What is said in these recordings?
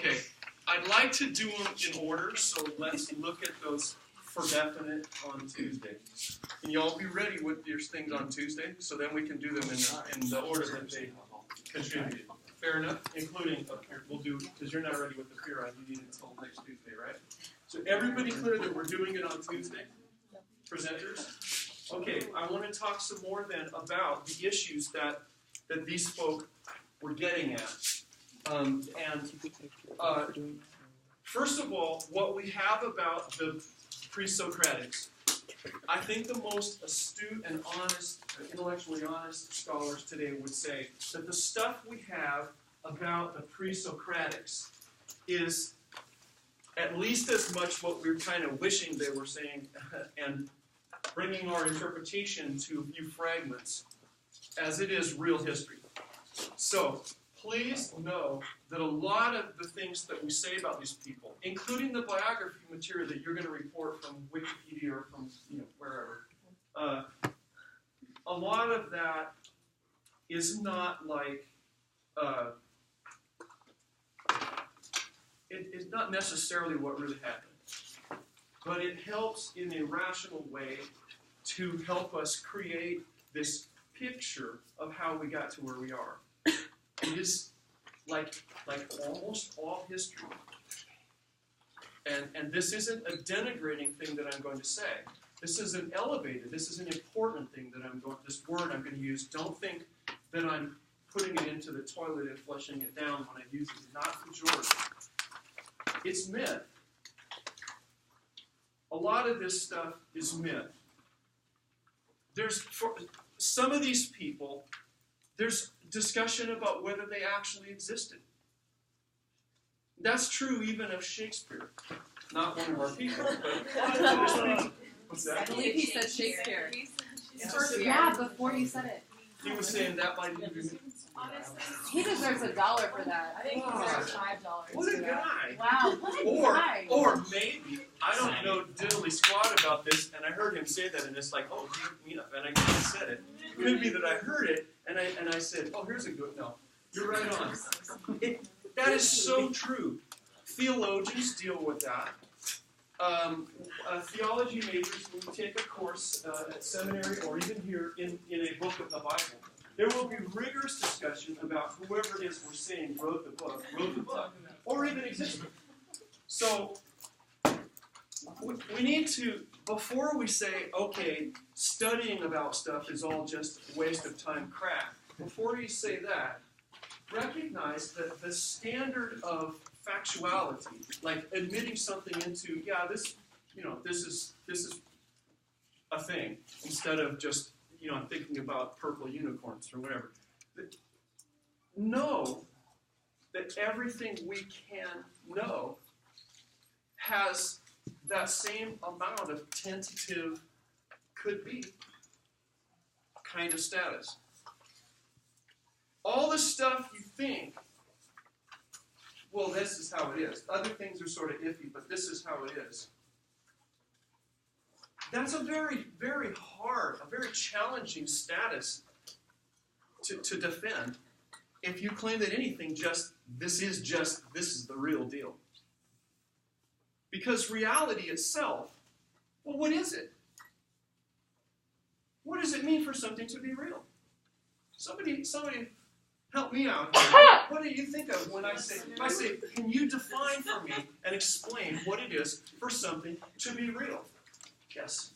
Okay, I'd like to do them in order, so let's look at those for definite on Tuesday. Can you all be ready with your things on Tuesday? So then we can do them in the order that they contributed. Fair enough? Including up here. We'll do, because you're not ready with the peer on, you need it until next Tuesday, right? So everybody clear that we're doing it on Tuesday? Presenters? Okay, I want to talk some more then about the issues that these folk were getting at. First of all, what we have about the pre-Socratics, I think the most astute and honest, intellectually honest scholars today would say that the stuff we have about the pre-Socratics is at least as much what we're kind of wishing they were saying and bringing our interpretation to a few fragments as it is real history. So, please know that a lot of the things that we say about these people, including the biography material that you're going to report from Wikipedia or from wherever, a lot of that is not like it's not necessarily what really happened, but it helps in a rational way to help us create this picture of how we got to where we are. It is like almost all history. And this isn't a denigrating thing that I'm going to say. This is an elevated, this is an important thing that this word I'm going to use. Don't think that I'm putting it into the toilet and flushing it down when I use it. Not pejorative. It's myth. A lot of this stuff is myth. For some of these people, there's discussion about whether they actually existed. That's true even of Shakespeare. Not one of our people, but what's that? I believe he said Shakespeare. Yeah, before you said it. He was saying that might even be... He deserves $1 for that. I think he deserves $5. What a guy. Wow, what a guy. Or maybe, I don't know diddly squat about this, and I heard him say that, and it's like, oh, and I said it. It could be that I heard it, and I said, oh, here's a good, no. You're right on. That is so true. Theologians deal with that. Theology majors, when you take a course at seminary or even here in a book of the Bible, there will be rigorous discussion about whoever it is we're saying wrote the book, or even existed. So, we need to, before we say, okay, studying about stuff is all just a waste of time crap, before you say that, recognize that the standard of factuality, like admitting something into, this is a thing, instead of just, thinking about purple unicorns or whatever. Know that everything we can know has that same amount of tentative, could be, kind of status. All the stuff you think, well, this is how it is. Other things are sort of iffy, but this is how it is. That's a very, very hard, a very challenging status to defend if you claim that anything this is the real deal. Because reality itself, well, what is it? What does it mean for something to be real? Somebody help me out here. What do you think of when I say, can you define for me and explain what it is for something to be real? Yes.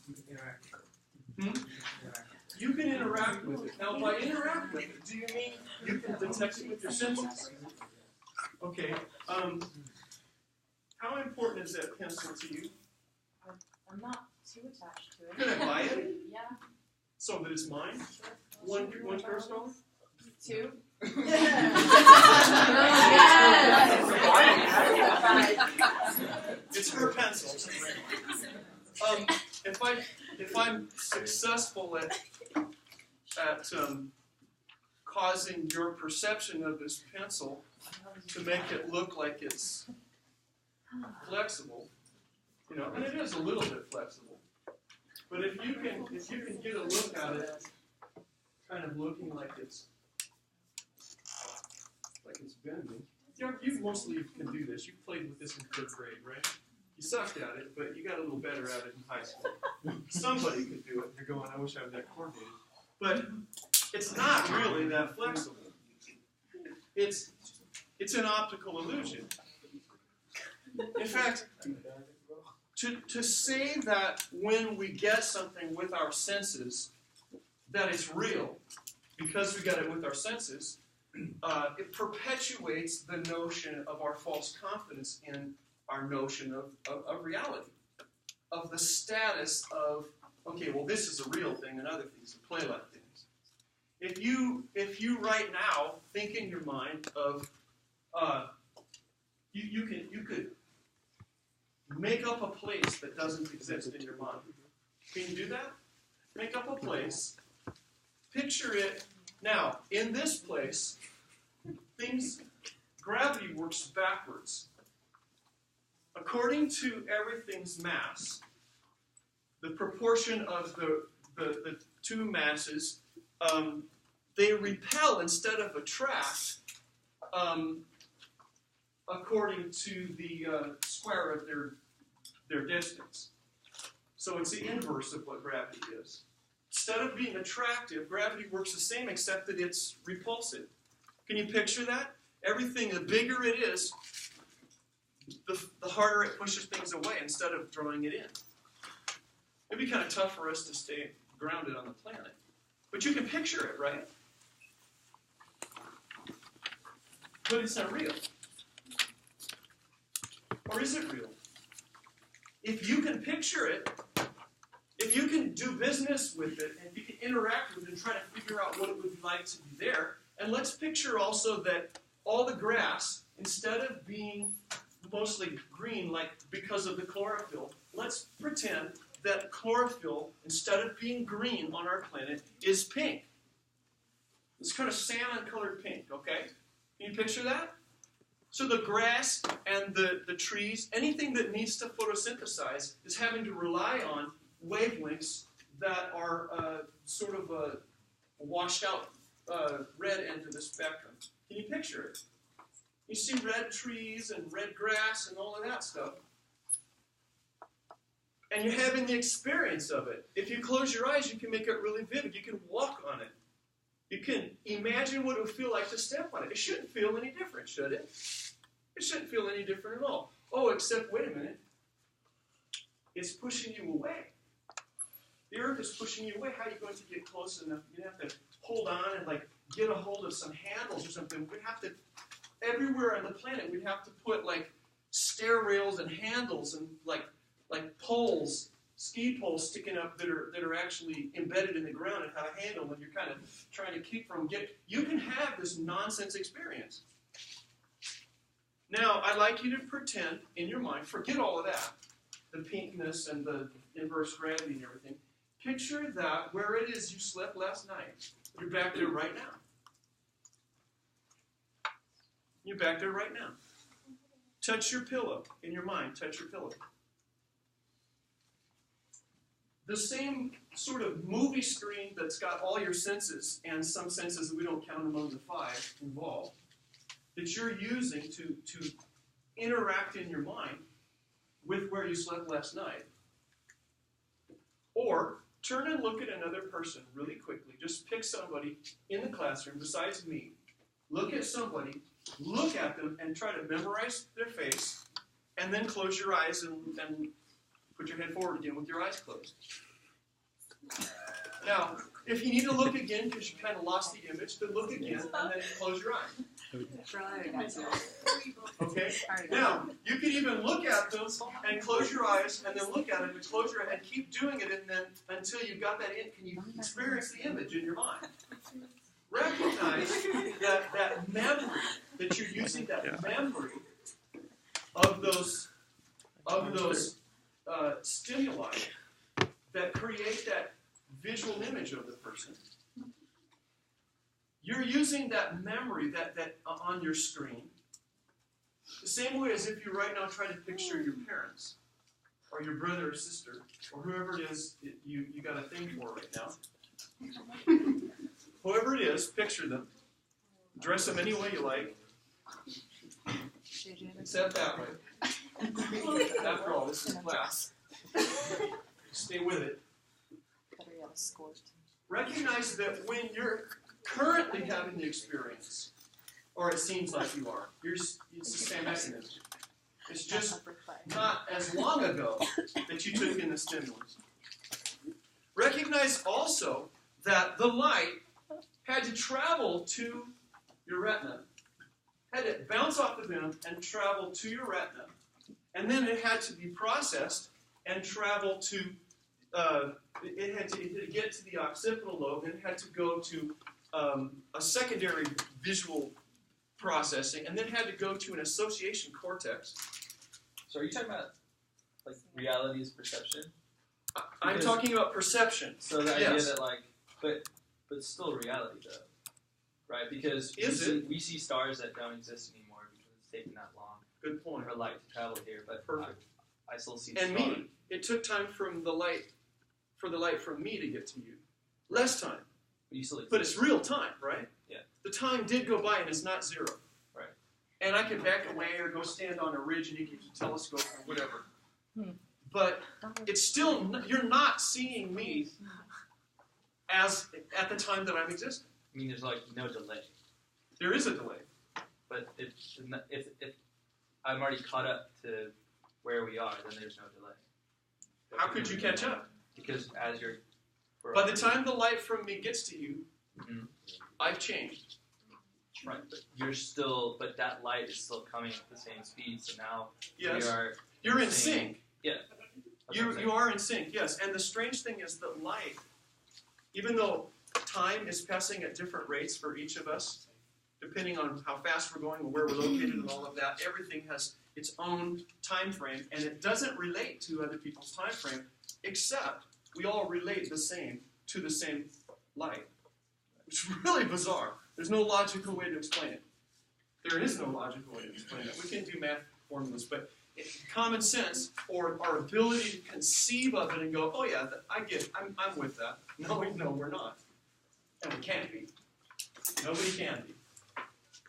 You can interact with it. Now, by interact with it, do you mean you can detect it with your senses? Okay. How important is that pencil to you? I'm not too attached to it. Can I buy it? Yeah. So that it's mine? One first dollar? 2? It's her pencil. If I'm successful at causing your perception of this pencil to make it look like it's flexible, and it is a little bit flexible. But if you can get a look at it, kind of looking like it's bending. You mostly can do this. You played with this in 3rd grade, right? You sucked at it, but you got a little better at it in high school. Somebody could do it. You're going, I wish I was that coordinated. But it's not really that flexible. It's an optical illusion. In fact, to say that when we get something with our senses, that it's real, because we got it with our senses, it perpetuates the notion of our false confidence in our notion of reality, of the status of, okay, well, this is a real thing and other things are play-like things. If you right now think in your mind of, you could make up a place that doesn't exist in your mind. Can you do that? Make up a place. Picture it. Now, in this place, gravity works backwards. According to everything's mass, the proportion of the two masses, they repel instead of attract according to the square of their distance. So it's the inverse of what gravity is. Instead of being attractive, gravity works the same except that it's repulsive. Can you picture that? Everything, the bigger it is, the harder it pushes things away instead of drawing it in. It'd be kind of tough for us to stay grounded on the planet. But you can picture it, right? But it's not real. Or is it real? If you can picture it, if you can do business with it, and if you can interact with it and try to figure out what it would be like to be there, and let's picture also that all the grass, instead of being mostly green, like because of the chlorophyll, let's pretend that chlorophyll, instead of being green on our planet, is pink. It's kind of salmon-colored pink, okay? Can you picture that? So the grass and the trees, anything that needs to photosynthesize is having to rely on wavelengths that are sort of washed out red end of the spectrum. Can you picture it? You see red trees and red grass and all of that stuff. And you're having the experience of it. If you close your eyes, you can make it really vivid. You can walk on it. You can imagine what it would feel like to step on it. It shouldn't feel any different, should it? It shouldn't feel any different at all. Oh, except, wait a minute. It's pushing you away. The earth is pushing you away. How are you going to get close enough? You have to hold on and like get a hold of some handles or something. We'd have to, everywhere on the planet, we'd have to put like stair rails and handles and like poles, ski poles sticking up that are actually embedded in the ground and have a handle when you're kind of trying to keep from getting. You can have this nonsense experience. Now, I'd like you to pretend in your mind, forget all of that, the pinkness and the inverse gravity and everything. Picture that where it is you slept last night. You're back there right now. You're back there right now. Touch your pillow in your mind. Touch your pillow. The same sort of movie screen that's got all your senses and some senses that we don't count among the 5 involved that you're using to interact in your mind with where you slept last night. Or turn and look at another person really quickly. Just pick somebody in the classroom besides me. Look at somebody, look at them, and try to memorize their face, and then close your eyes and put your head forward again with your eyes closed. Now, if you need to look again because you kind of lost the image, then look again and then close your eyes. Okay? Now, you can even look at them and close your eyes and then look at it and close your eyes and keep doing it and then until you've got that in, can you experience the image in your mind? Recognize that memory, that you're using that memory of those stimuli that create that visual image of the person. You're using that memory that on your screen the same way as if you right now try to picture your parents or your brother or sister or whoever it is you got a thing for right now. Whoever it is, picture them. Dress them any way you like. Set that way. After all, this is class. Stay with it. Better yet, a score. Recognize that when you're currently having the experience, or it seems like you are, it's the same mechanism. It's just not as long ago that you took in the stimulus. Recognize also that the light had to travel to your retina, had to bounce off the beam and travel to your retina, and then it had to be processed and travel to, it had to get to the occipital lobe, and it had to go to a secondary visual processing, and then had to go to an association cortex. So are you talking about like reality is perception? I'm talking about perception. So the Yes. idea that like, but still reality though, right? Because we see stars that don't exist anymore because it's taken that long Good point. for light to travel here. But Perfect. I still see. And stars. me, it took time for the light from me to get to you. Less time, But you still exist. but it's real time, right? Yeah. The time did go by, and it's not zero. Right. And I can back away or go stand on a ridge and you can telescope or whatever. Hmm. But it's still, you're not seeing me as at the time that I'm existing. I mean, there's like no delay. There is a delay. But if I'm already caught up to where we are, then there's no delay. How could you catch up? Because as you're By the time the light from me gets to you, Mhm. I've changed. right, but that light is still coming at the same speed. So now Yes. we are. You're in Same. sync. That's what I'm saying. You are in sync, yes. And the strange thing is that light, even though time is passing at different rates for each of us, depending on how fast we're going and where we're located and all of that, everything has its own time frame, and it doesn't relate to other people's time frame, except we all relate the same to the same light. It's really bizarre. There's no logical way to explain it. There is no logical way to explain it. We can do math formulas, but common sense or our ability to conceive of it and go, oh yeah, I get it. I'm with that. No, we're not. And we can't be. Nobody can be.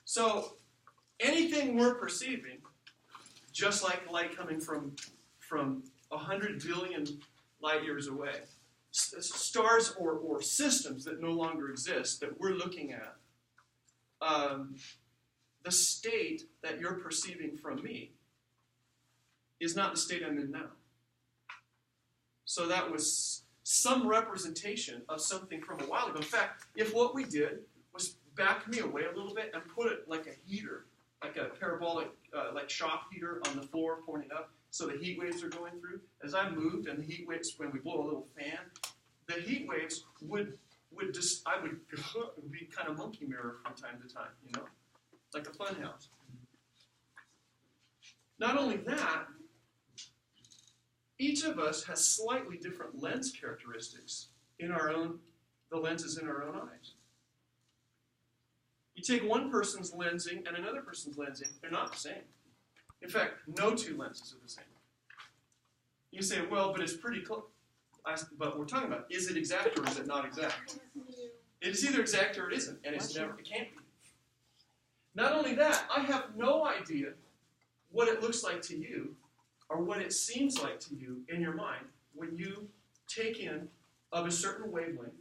So anything we're perceiving, just like light coming from 100 billion light years away, stars or systems that no longer exist that we're looking at, the state that you're perceiving from me is not the state I'm in now. So that was some representation of something from a while ago. In fact, if what we did was back me away a little bit and put it like a heater, like a parabolic, like shop heater on the floor pointing up, so the heat waves are going through. As I moved, and the heat waves, when we blow a little fan, the heat waves would be kind of monkey mirror from time to time, you know, like a fun house. Not only that, each of us has slightly different lens characteristics in the lenses in our own eyes. You take one person's lensing and another person's lensing, they're not the same. In fact, no two lenses are the same. You say, well, but it's pretty close. But we're talking about, is it exact or is it not exact? It is either exact or it isn't, and it can't be. Not only that, I have no idea what it looks like to you or what it seems like to you in your mind when you take in of a certain wavelength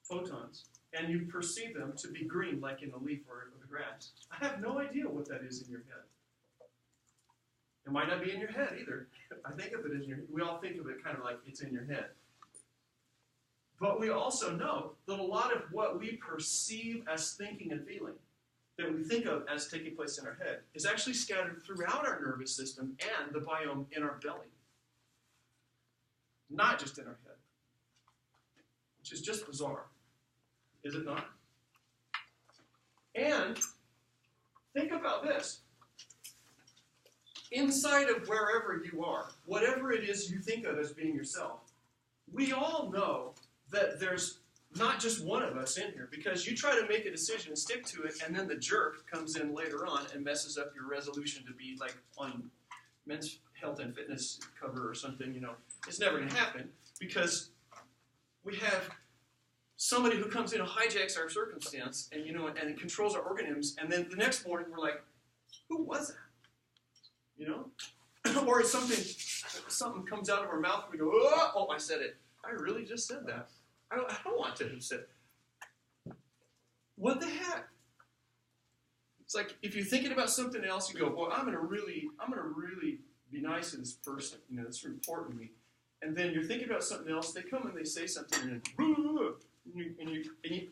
photons and you perceive them to be green like in the leaf or the grass. I have no idea what that is in your head. It might not be in your head either. I think of it as we all think of it kind of like it's in your head. But we also know that a lot of what we perceive as thinking and feeling, that we think of as taking place in our head, is actually scattered throughout our nervous system and the biome in our belly. Not just in our head. Which is just bizarre. Is it not? And think about this. Inside of wherever you are, whatever it is you think of as being yourself, we all know that there's not just one of us in here, because you try to make a decision and stick to it, and then the jerk comes in later on and messes up your resolution to be like on Men's Health and Fitness cover or something, you know. It's never going to happen because we have somebody who comes in and hijacks our circumstance and, you know, and it controls our organisms, and then the next morning we're like, who was that? or it's something comes out of our mouth and we go, oh, I said it. I really just said that. I don't want to have said it. What the heck? It's like if you're thinking about something else, you go, boy, I'm gonna really be nice to this person. You know, it's important to me. And then you're thinking about something else. They come and they say something, and you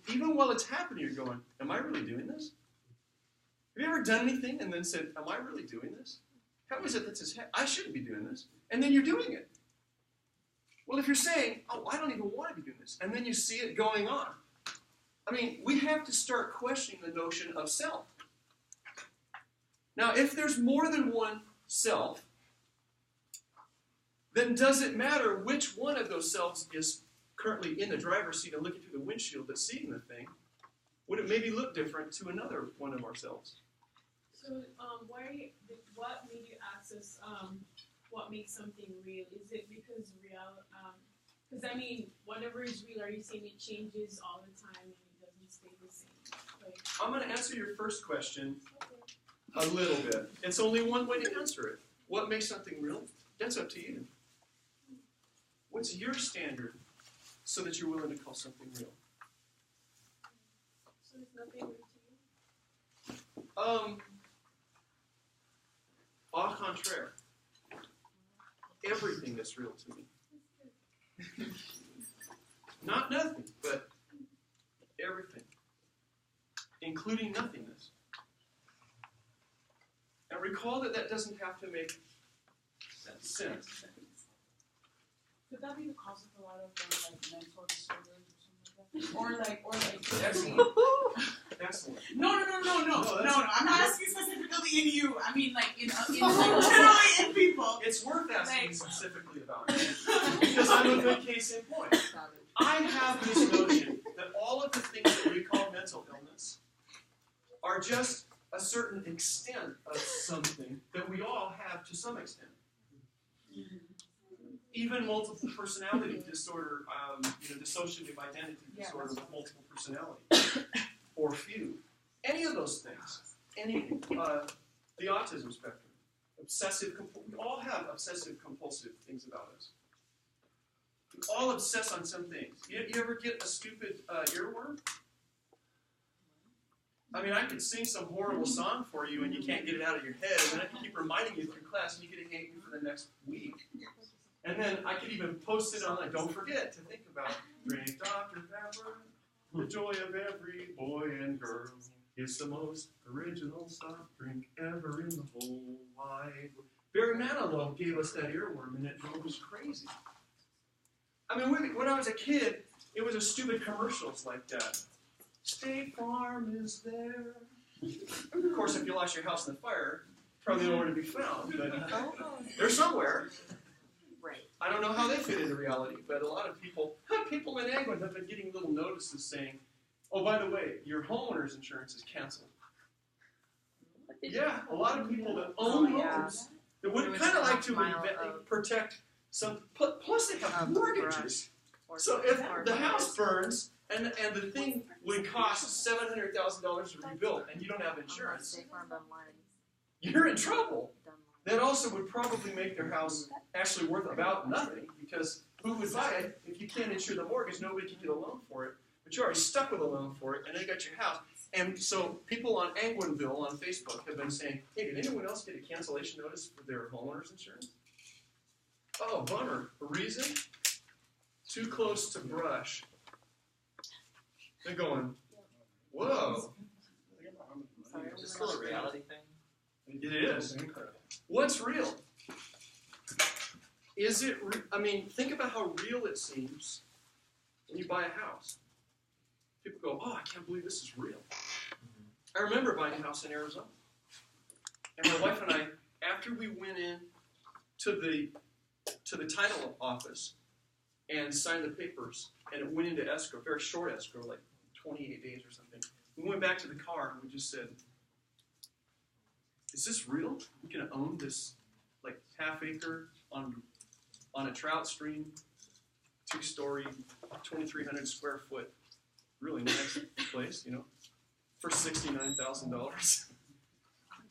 even while it's happening, you're going, am I really doing this? Have you ever done anything and then said, am I really doing this? How is it that's his head? I shouldn't be doing this. And then you're doing it. Well, if you're saying, oh, I don't even want to be doing this, and then you see it going on. I mean, we have to start questioning the notion of self. Now, if there's more than one self, then does it matter which one of those selves is currently in the driver's seat and looking through the windshield that's seeing the thing? Would it maybe look different to another one of ourselves? So, what made you ask us what makes something real? Is it because because I mean, whatever is real, are you saying it changes all the time and it doesn't stay the same? Like, I'm going to answer your first question a little bit. It's only one way to answer it. What makes something real? That's up to you. What's your standard so that you're willing to call something real? so it's nothing real to you? Au contraire. Everything is real to me. Not nothing, but everything. Including nothingness. And recall that doesn't have to make sense. Could that be the cause of a lot of mental disorders or something like that? Or Excellent. Excellent. No. I'm not asking specifically in you. I mean, like in generally in people. It's worth asking specifically about it. Because I'm a good case in point. I have this notion that all of the things that we call mental illness are just a certain extent of something that we all have to some extent. Even multiple personality disorder, dissociative identity disorder with multiple personality, or few. Any of those things. Anything. The autism spectrum. We all have obsessive compulsive things about us. We all obsess on some things. You ever get a stupid earworm? I mean, I could sing some horrible song for you and you can't get it out of your head, and then I can keep reminding you through class and you get it hate me for the next week. And then I could even post it on, like, don't forget to think about drink Dr. Pepper. The joy of every boy and girl. It's the most original soft drink ever in the whole wide world. Barry Manilow gave us that earworm, and it drove us crazy. I mean, when I was a kid, it was a stupid commercials like that. State Farm is there. Of course, if you lost your house in the fire, probably nowhere to be found, but they're somewhere. Right. I don't know how they fit into reality, but a lot of people in England have been getting little notices saying, oh, by the way, your homeowner's insurance is canceled. Yeah, a lot of people that own homes that would kind of like to protect some, plus they have mortgages. So if the house burns and the thing would cost $700,000 to rebuild and you don't have insurance, you're in trouble. That also would probably make their house actually worth about nothing, because who would buy it if you can't insure the mortgage? Nobody can get a loan for it, but you're already stuck with a loan for it, and then you got your house. And so people on Angwinville on Facebook have been saying, hey, did anyone else get a cancellation notice for their homeowner's insurance? Oh, bummer. A reason? Too close to brush. They're going, whoa. Is this still a reality thing? It is. What's real? Is it, think about how real it seems when you buy a house. People go, oh, I can't believe this is real. I remember buying a house in Arizona. And my wife and I, after we went in to the title office and signed the papers, and it went into escrow, very short escrow, like 28 days or something, we went back to the car and we just said, is this real? We can own this like half acre on a trout stream, 2-story, 2,300 square foot, really nice place, for $69,000. Are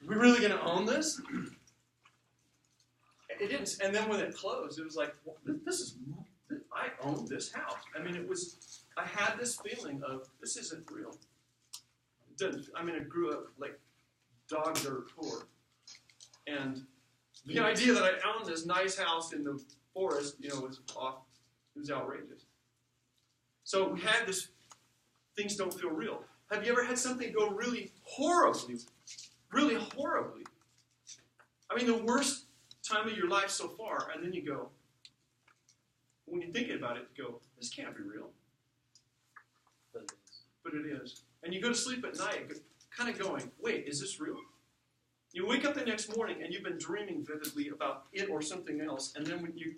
we really going to own this? It didn't. And then when it closed, it was like, well, I own this house. I mean, I had this feeling of, this isn't real. I grew up like dog dirt poor. And the idea that I owned this nice house in the forest, was off. It was outrageous. So we had this, things don't feel real. Have you ever had something go really horribly, really horribly? I mean, the worst time of your life so far, and then you go, when you're thinking about it, you go, this can't be real. But it is. And you go to sleep at night kind of going, wait, is this real? You wake up the next morning and you've been dreaming vividly about it or something else, and then when you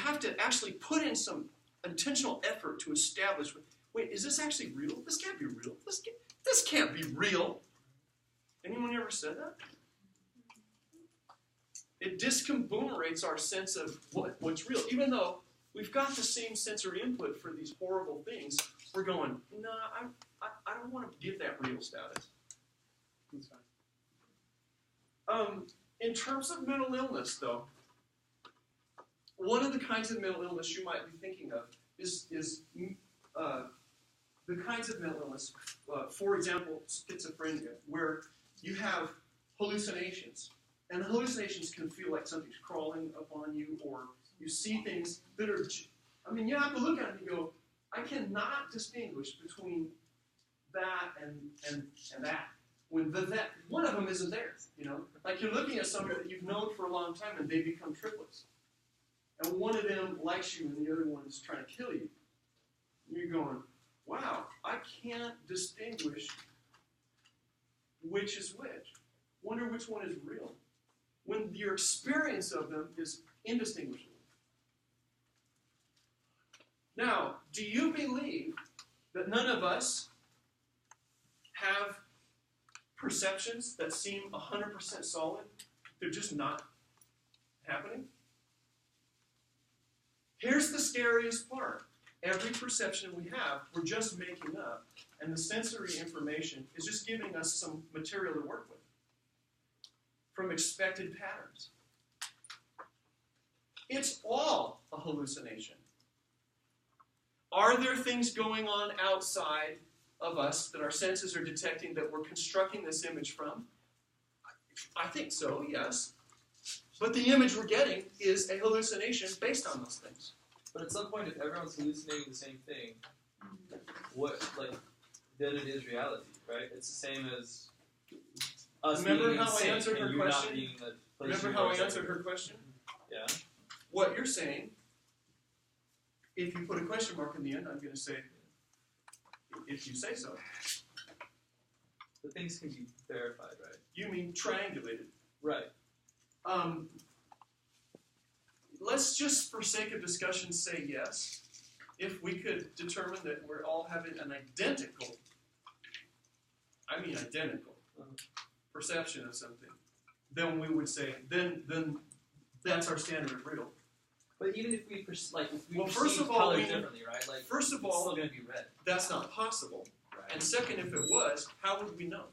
have to actually put in some intentional effort to establish, wait, is this actually real? This can't be real. This can't be real. Anyone ever said that? It discombobulates our sense of what's real. Even though we've got the same sensory input for these horrible things, we're going, no, I don't want to give that real status. That's fine. In terms of mental illness, though, one of the kinds of mental illness you might be thinking of is the kinds of mental illness, for example, schizophrenia, where you have hallucinations. And hallucinations can feel like something's crawling upon you, or you see things that are, you have to look at it and go, I cannot distinguish between that and that. When that one of them isn't there, Like you're looking at somebody that you've known for a long time and they become triplets. And one of them likes you and the other one is trying to kill you. And you're going, wow, I can't distinguish which is which. Wonder which one is real. When your experience of them is indistinguishable. Now, do you believe that none of us have perceptions that seem 100% solid? They're just not happening? Here's the scariest part. Every perception we have, we're just making up, and the sensory information is just giving us some material to work with from expected patterns. It's all a hallucination. Are there things going on outside of us that our senses are detecting that we're constructing this image from? I think so, yes. But the image we're getting is a hallucination based on those things. But at some point, if everyone's hallucinating the same thing, then it is reality, right? It's the same as us Remember being how I insane answered her and you question? not being the place Remember you how are I answered her question? Yeah. What you're saying, if you put a question mark in the end, I'm going to say, if you say so. The things can be verified, right? You mean triangulated. Right. Let's just, for sake of discussion, say yes. If we could determine that we're all having an identical perception of something, then we would say, then that's our standard of real. But even if we first perceive of all, color differently, right? First of it's all, still going to be red. that's not possible. Right. And second, if it was, how would we know?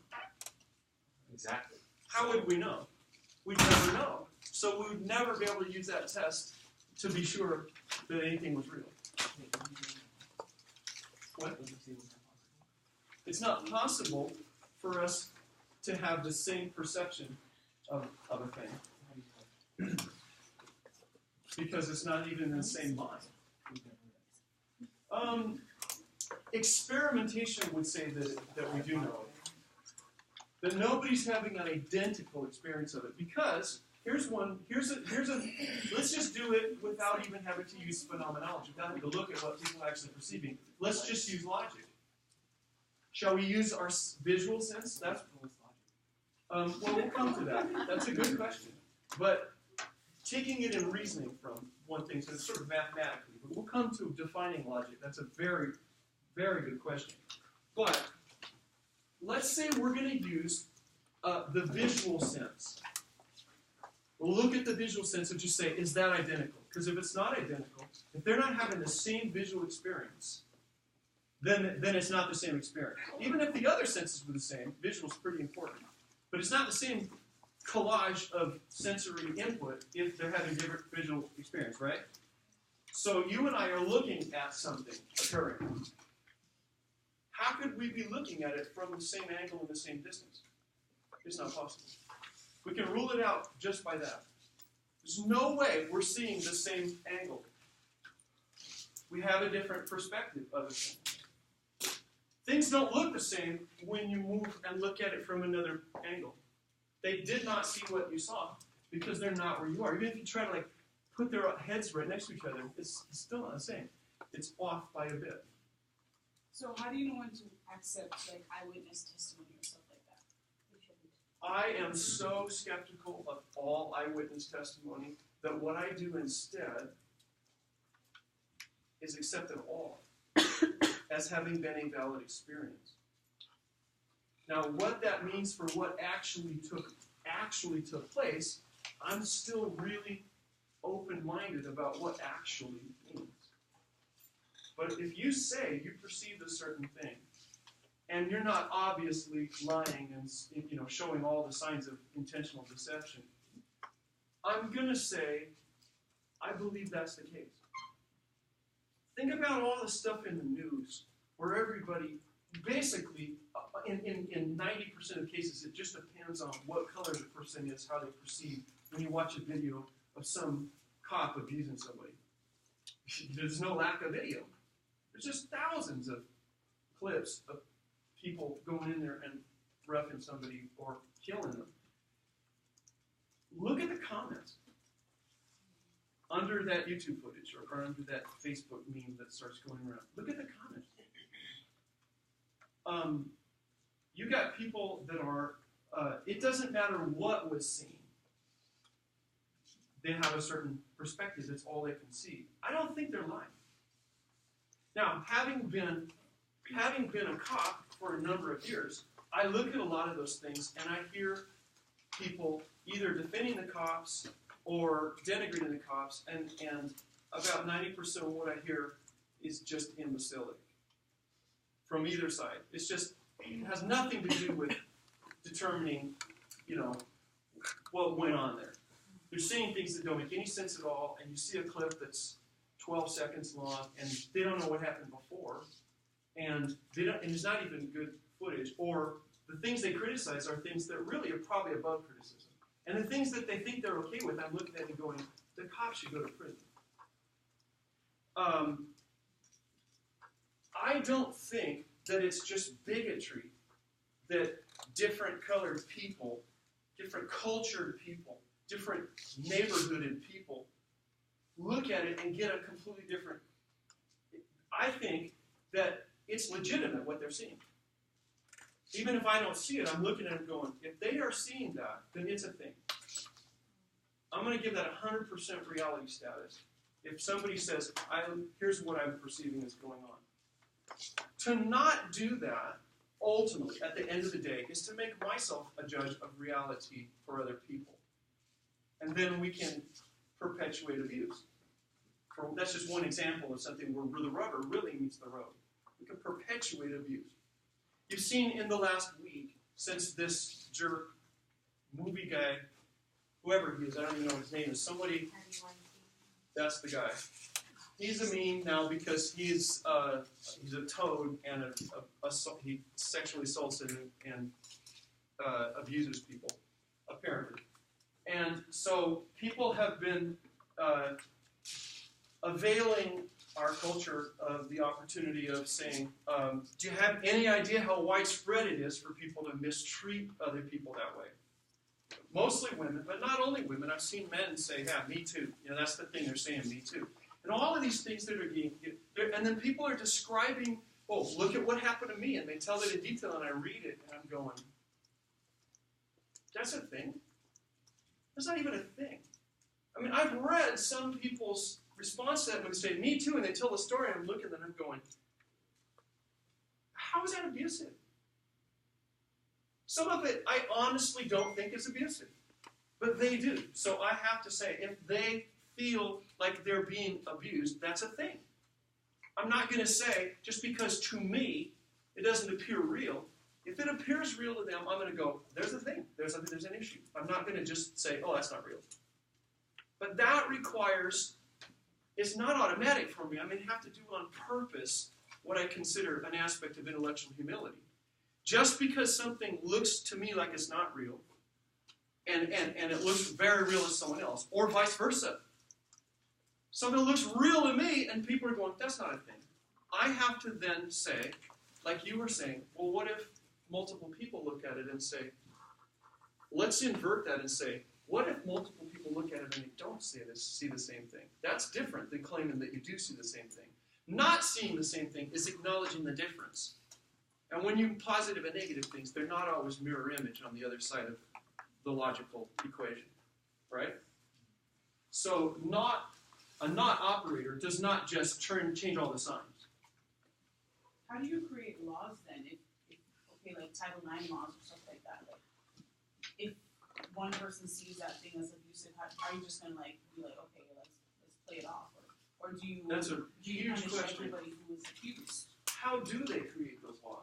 Exactly. How would we know? We'd never know. So we would never be able to use that test to be sure that anything was real. What? It's not possible for us to have the same perception of a thing. Because it's not even in the same mind. Experimentation would say that we do know it. That nobody's having an identical experience of it. Because here's a let's just do it without even having to use phenomenology, without having to look at what people are actually perceiving. Let's just use logic. Shall we use our visual sense? That's well, we'll come to that. That's a good question. But taking it in reasoning from one thing, so it's sort of mathematically, but we'll come to defining logic. That's a very, very good question. But let's say we're going to use the visual sense. We'll look at the visual sense and just say, is that identical? Because if it's not identical, if they're not having the same visual experience, then it's not the same experience. Even if the other senses were the same, visual is pretty important. But it's not the same collage of sensory input if they're having different visual experience, right? So you and I are looking at something occurring. How could we be looking at it from the same angle and the same distance? It's not possible. We can rule it out just by that. There's no way we're seeing the same angle. We have a different perspective of it. Things don't look the same when you move and look at it from another angle. They did not see what you saw because they're not where you are. Even if you try to put their heads right next to each other, it's still not the same. It's off by a bit. So how do you know when to accept eyewitness testimony or stuff like that? I am so skeptical of all eyewitness testimony that what I do instead is accept it all as having been a valid experience. Now, what that means for what actually took place, I'm still really open-minded about what actually means. But if you say you perceived a certain thing, and you're not obviously lying and showing all the signs of intentional deception, I'm going to say I believe that's the case. Think about all the stuff in the news where everybody, basically, in 90% of cases, it just depends on what color the person is, how they perceive when you watch a video of some cop abusing somebody. There's no lack of video. There's just thousands of clips of people going in there and roughing somebody or killing them. Look at the comments under that YouTube footage or under that Facebook meme that starts going around. Look at the comments. You got people that are, it doesn't matter what was seen. They have a certain perspective. That's all they can see. I don't think they're lying. Now, having been a cop for a number of years, I look at a lot of those things and I hear people either defending the cops or denigrating the cops, and about 90% of what I hear is just imbecilic from either side. It has nothing to do with determining, what went on there. You're seeing things that don't make any sense at all, and you see a clip that's 12 seconds long, and they don't know what happened before, and it's not even good footage, or the things they criticize are things that really are probably above criticism. And the things that they think they're okay with, I'm looking at and going, the cops should go to prison. I don't think that it's just bigotry that different colored people, different cultured people, different neighborhooded people look at it and get a completely different. I think that it's legitimate what they're seeing. Even if I don't see it, I'm looking at it going, if they are seeing that, then it's a thing. I'm going to give that 100% reality status. If somebody says, here's what I'm perceiving is going on. To not do that, ultimately, at the end of the day, is to make myself a judge of reality for other people. And then we can perpetuate abuse. That's just one example of something where the rubber really meets the road. We can perpetuate abuse. You've seen in the last week, since this jerk, movie guy, whoever he is, I don't even know what his name is, somebody, that's the guy. He's a meme now because he's a toad and he sexually assaults and abuses people, apparently. And so people have been availing our culture of the opportunity of saying, do you have any idea how widespread it is for people to mistreat other people that way? Mostly women, but not only women. I've seen men say, yeah, me too. That's the thing they're saying, me too. And all of these things that are getting, and then people are describing, oh, look at what happened to me, and they tell it in detail, and I read it, and I'm going, that's a thing? That's not even a thing. I mean, I've read some people's response to that when they say, me too, and they tell the story, and I'm looking at them and I'm going, how is that abusive? Some of it I honestly don't think is abusive, but they do. So I have to say, if they feel like they're being abused, that's a thing. I'm not going to say, just because to me it doesn't appear real, If it appears real to them, I'm going to go, there's a thing. There's an issue. I'm not going to just say, oh, that's not real. But that requires, it's not automatic for me. I may have to do on purpose what I consider an aspect of intellectual humility. Just because something looks to me like it's not real, and it looks very real to someone else, or vice versa. Something looks real to me, and people are going, that's not a thing. I have to then say, like you were saying, well, what if multiple people look at it and say, let's invert that and say, what if multiple people look at it and they don't see the same thing? That's different than claiming that you do see the same thing. Not seeing the same thing is acknowledging the difference. And when you positive and negative things, they're not always mirror image on the other side of the logical equation, right? So a not operator does not just change all the signs. How do you create laws then? If like Title IX laws or stuff like that, like if one person sees that thing as abusive, are you just gonna be like, okay, let's play it off, or do you That's a huge punish question. everybody who is accused? How do they create those laws?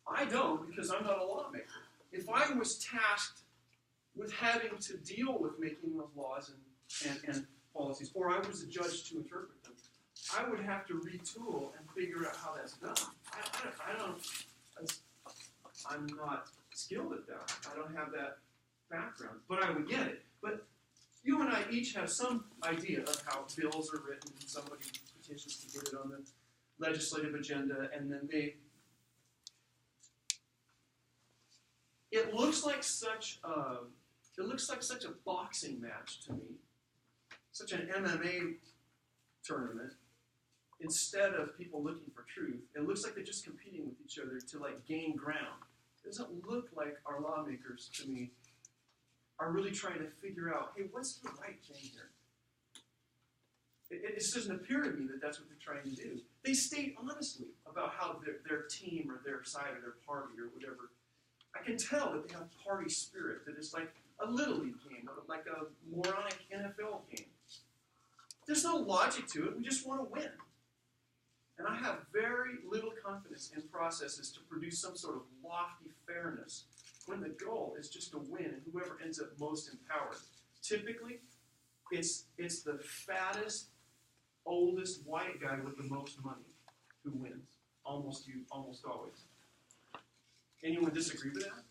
I don't, because I'm not a lawmaker. If I was tasked with having to deal with making those laws and policies, or I was a judge to interpret them, I would have to retool and figure out how that's done. I'm not skilled at that. I don't have that background, but I would get it. But you and I each have some idea of how bills are written, and somebody petitions to get it on the legislative agenda, and then it looks like such a boxing match to me, such an MMA tournament. Instead of people looking for truth, it looks like they're just competing with each other to gain ground. It doesn't look like our lawmakers, to me, are really trying to figure out, hey, what's the right thing here? It just doesn't appear to me that that's what they're trying to do. They state honestly about how their team or their side or their party or whatever. I can tell that they have party spirit, that it's like a Little League game, or like a moronic NFL game. There's no logic to it. We just want to win. And I have very little confidence in processes to produce some sort of lofty fairness when the goal is just to win and whoever ends up most empowered. Typically, it's the fattest, oldest white guy with the most money who wins. Almost always. Anyone disagree with that?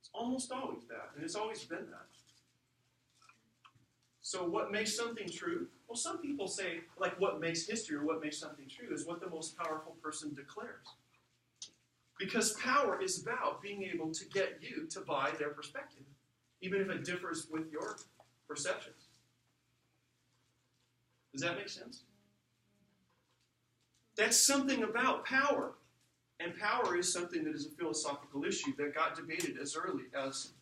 It's almost always that, and it's always been that. So what makes something true? Well, some people say, what makes history or what makes something true is what the most powerful person declares. Because power is about being able to get you to buy their perspective, even if it differs with your perceptions. Does that make sense? That's something about power. And power is something that is a philosophical issue that got debated as early as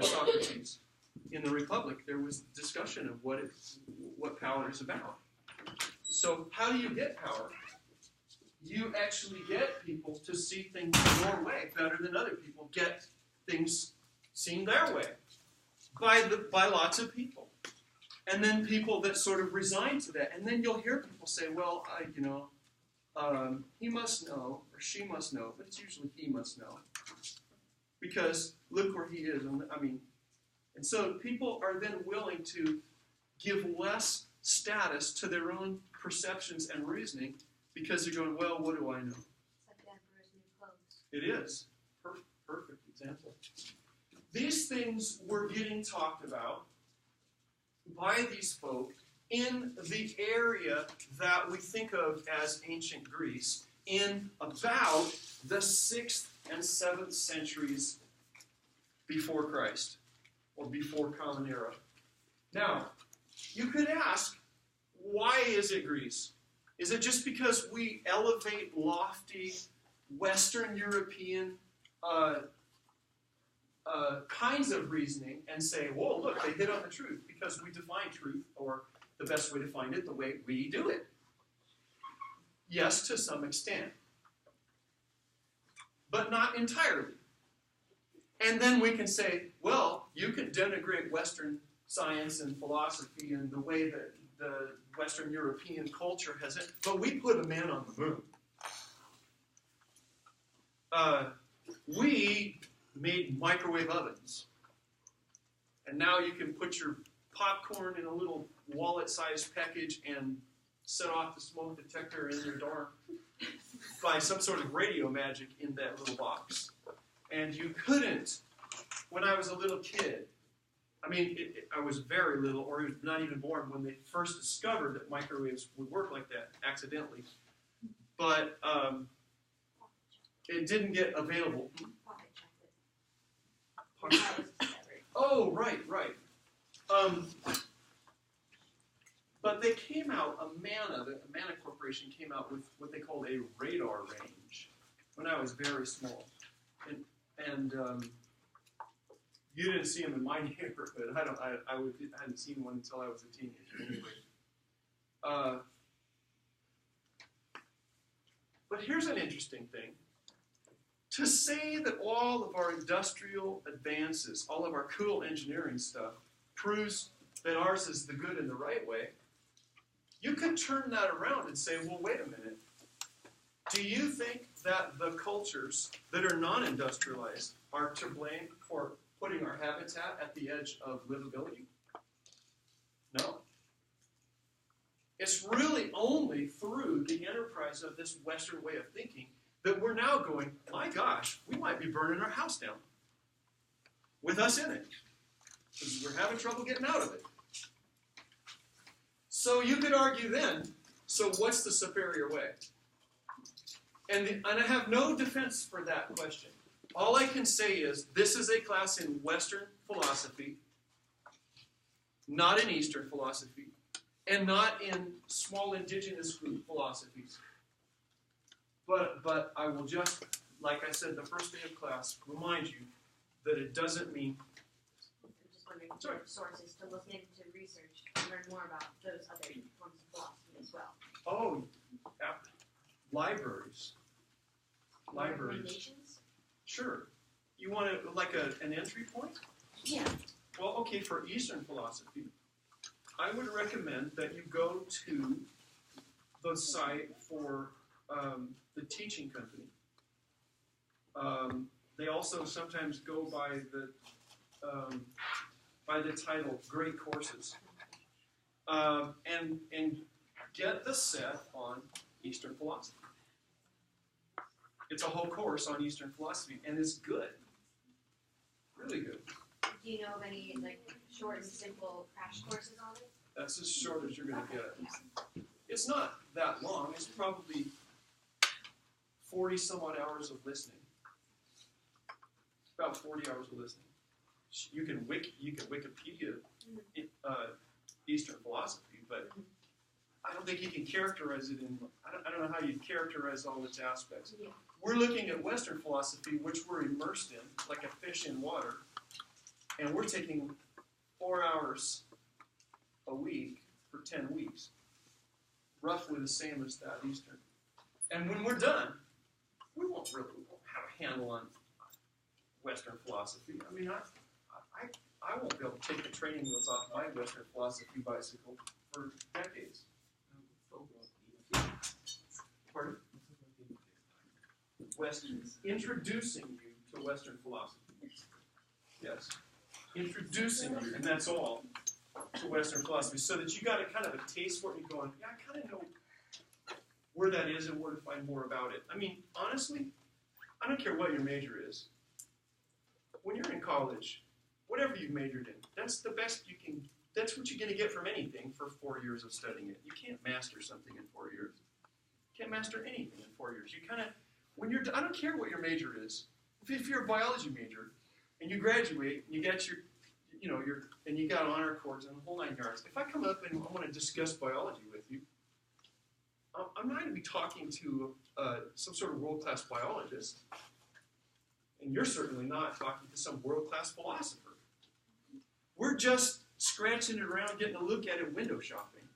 Socrates. In the Republic, there was discussion of what power is about. So how do you get power? You actually get people to see things your way better than other people get things seen their way by lots of people. And then people that sort of resign to that. And then you'll hear people say, well, he must know, or she must know, but it's usually he must know. Because look where he is. And so people are then willing to give less status to their own perceptions and reasoning because they're going, well, what do I know? It's like the Emperor's New Clothes. It is. Perfect example. These things were getting talked about by these folk in the area that we think of as ancient Greece in about the 6th and 7th centuries before Christ, or before Common Era. Now, you could ask, why is it Greece? Is it just because we elevate lofty Western European kinds of reasoning and say, whoa, look, they hit on the truth because we define truth, or the best way to find it, the way we do it? Yes, to some extent. But not entirely. And then we can say, well, you can denigrate Western science and philosophy and the way that the Western European culture has it, but we put a man on the moon. we made microwave ovens. And now you can put your popcorn in a little wallet-sized package and set off the smoke detector in your dorm by some sort of radio magic in that little box. And you couldn't, when I was a little kid, I mean, I was very little, or not even born, when they first discovered that microwaves would work like that, accidentally. But it didn't get available. Pocket chocolate. That was discovered. Oh, right. But they came out, the Amana Corporation came out with what they called a radar range when I was very small. And you didn't see them in my neighborhood. I hadn't seen one until I was a teenager anyway. But here's an interesting thing. To say that all of our industrial advances, all of our cool engineering stuff, proves that ours is the good and the right way, you could turn that around and say, well, wait a minute. Do you think that the cultures that are non-industrialized are to blame for putting our habitat at the edge of livability? No. It's really only through the enterprise of this Western way of thinking that we're now going, my gosh, we might be burning our house down with us in it, because we're having trouble getting out of it. So you could argue then, so what's the superior way? And I have no defense for that question. All I can say is, this is a class in Western philosophy, not in Eastern philosophy, and not in small indigenous group philosophies. But I will just, like I said the first day of class, remind you that it doesn't mean... I'm just wondering if there are sources to look into research and learn more about those other forms of philosophy as well. Oh, libraries. Libraries. Recommendations? Sure. You want it like an entry point? Yeah. Well, okay, for Eastern philosophy, I would recommend that you go to the site for the teaching company. They also sometimes go by the title Great Courses, and get the set on Eastern philosophy. It's a whole course on Eastern philosophy, and it's good, really good. Do you know of any short and simple crash courses on it? That's as short as you're going to get. It's not that long. It's probably 40 some odd hours of listening. About 40 hours of listening. You can Wikipedia Eastern philosophy, but I don't think you can characterize it in. I don't know how you'd characterize all its aspects. Yeah. We're looking at Western philosophy, which we're immersed in, like a fish in water, and we're taking 4 hours a week for 10 weeks, roughly the same as that Eastern. And when we're done, we won't have a handle on Western philosophy. I mean, I won't be able to take the training wheels off my Western philosophy bicycle for decades. Pardon? Introducing you to Western philosophy. Yes. Introducing you, and that's all, to Western philosophy, so that you got a kind of a taste for it and you're going, yeah, I kind of know where that is and where to find more about it. I mean, honestly, I don't care what your major is. When you're in college, whatever you've majored in, that's the best you can, that's what you're going to get from anything for 4 years of studying it. You can't master something in 4 years. You can't master anything in 4 years. You kind of, when you're, I don't care what your major is. If you're a biology major and you graduate and you get your, and you got honor cords and the whole 9 yards, if I come up and I want to discuss biology with you, I'm not going to be talking to some sort of world-class biologist, and you're certainly not talking to some world-class philosopher. We're just scratching it around, getting a look at it window shopping.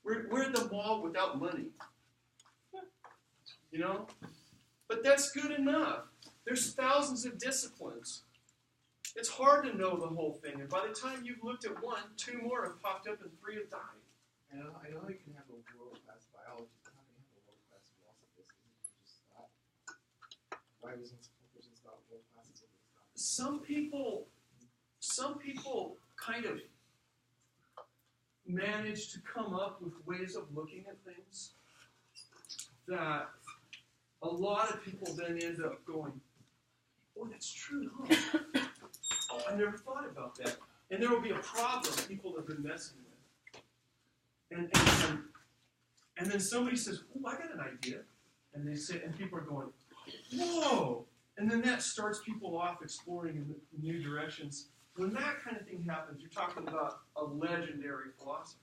We're at the mall without money. But that's good enough. There's thousands of disciplines. It's hard to know the whole thing, and by the time you've looked at one, 2 more have popped up and 3 have died. I know you can have a world-class biologist, but how can you have a world-class philosophist? Isn't it just that? why wasn't one person stopped, both classes have been stopped? Some people kind of manage to come up with ways of looking at things that a lot of people then end up going, oh, that's true, huh? Oh, I never thought about that. And there will be a problem people have been messing with. And then somebody says, oh, I got an idea. And they say, and people are going, whoa! And then that starts people off exploring in new directions. When that kind of thing happens, you're talking about a legendary philosopher.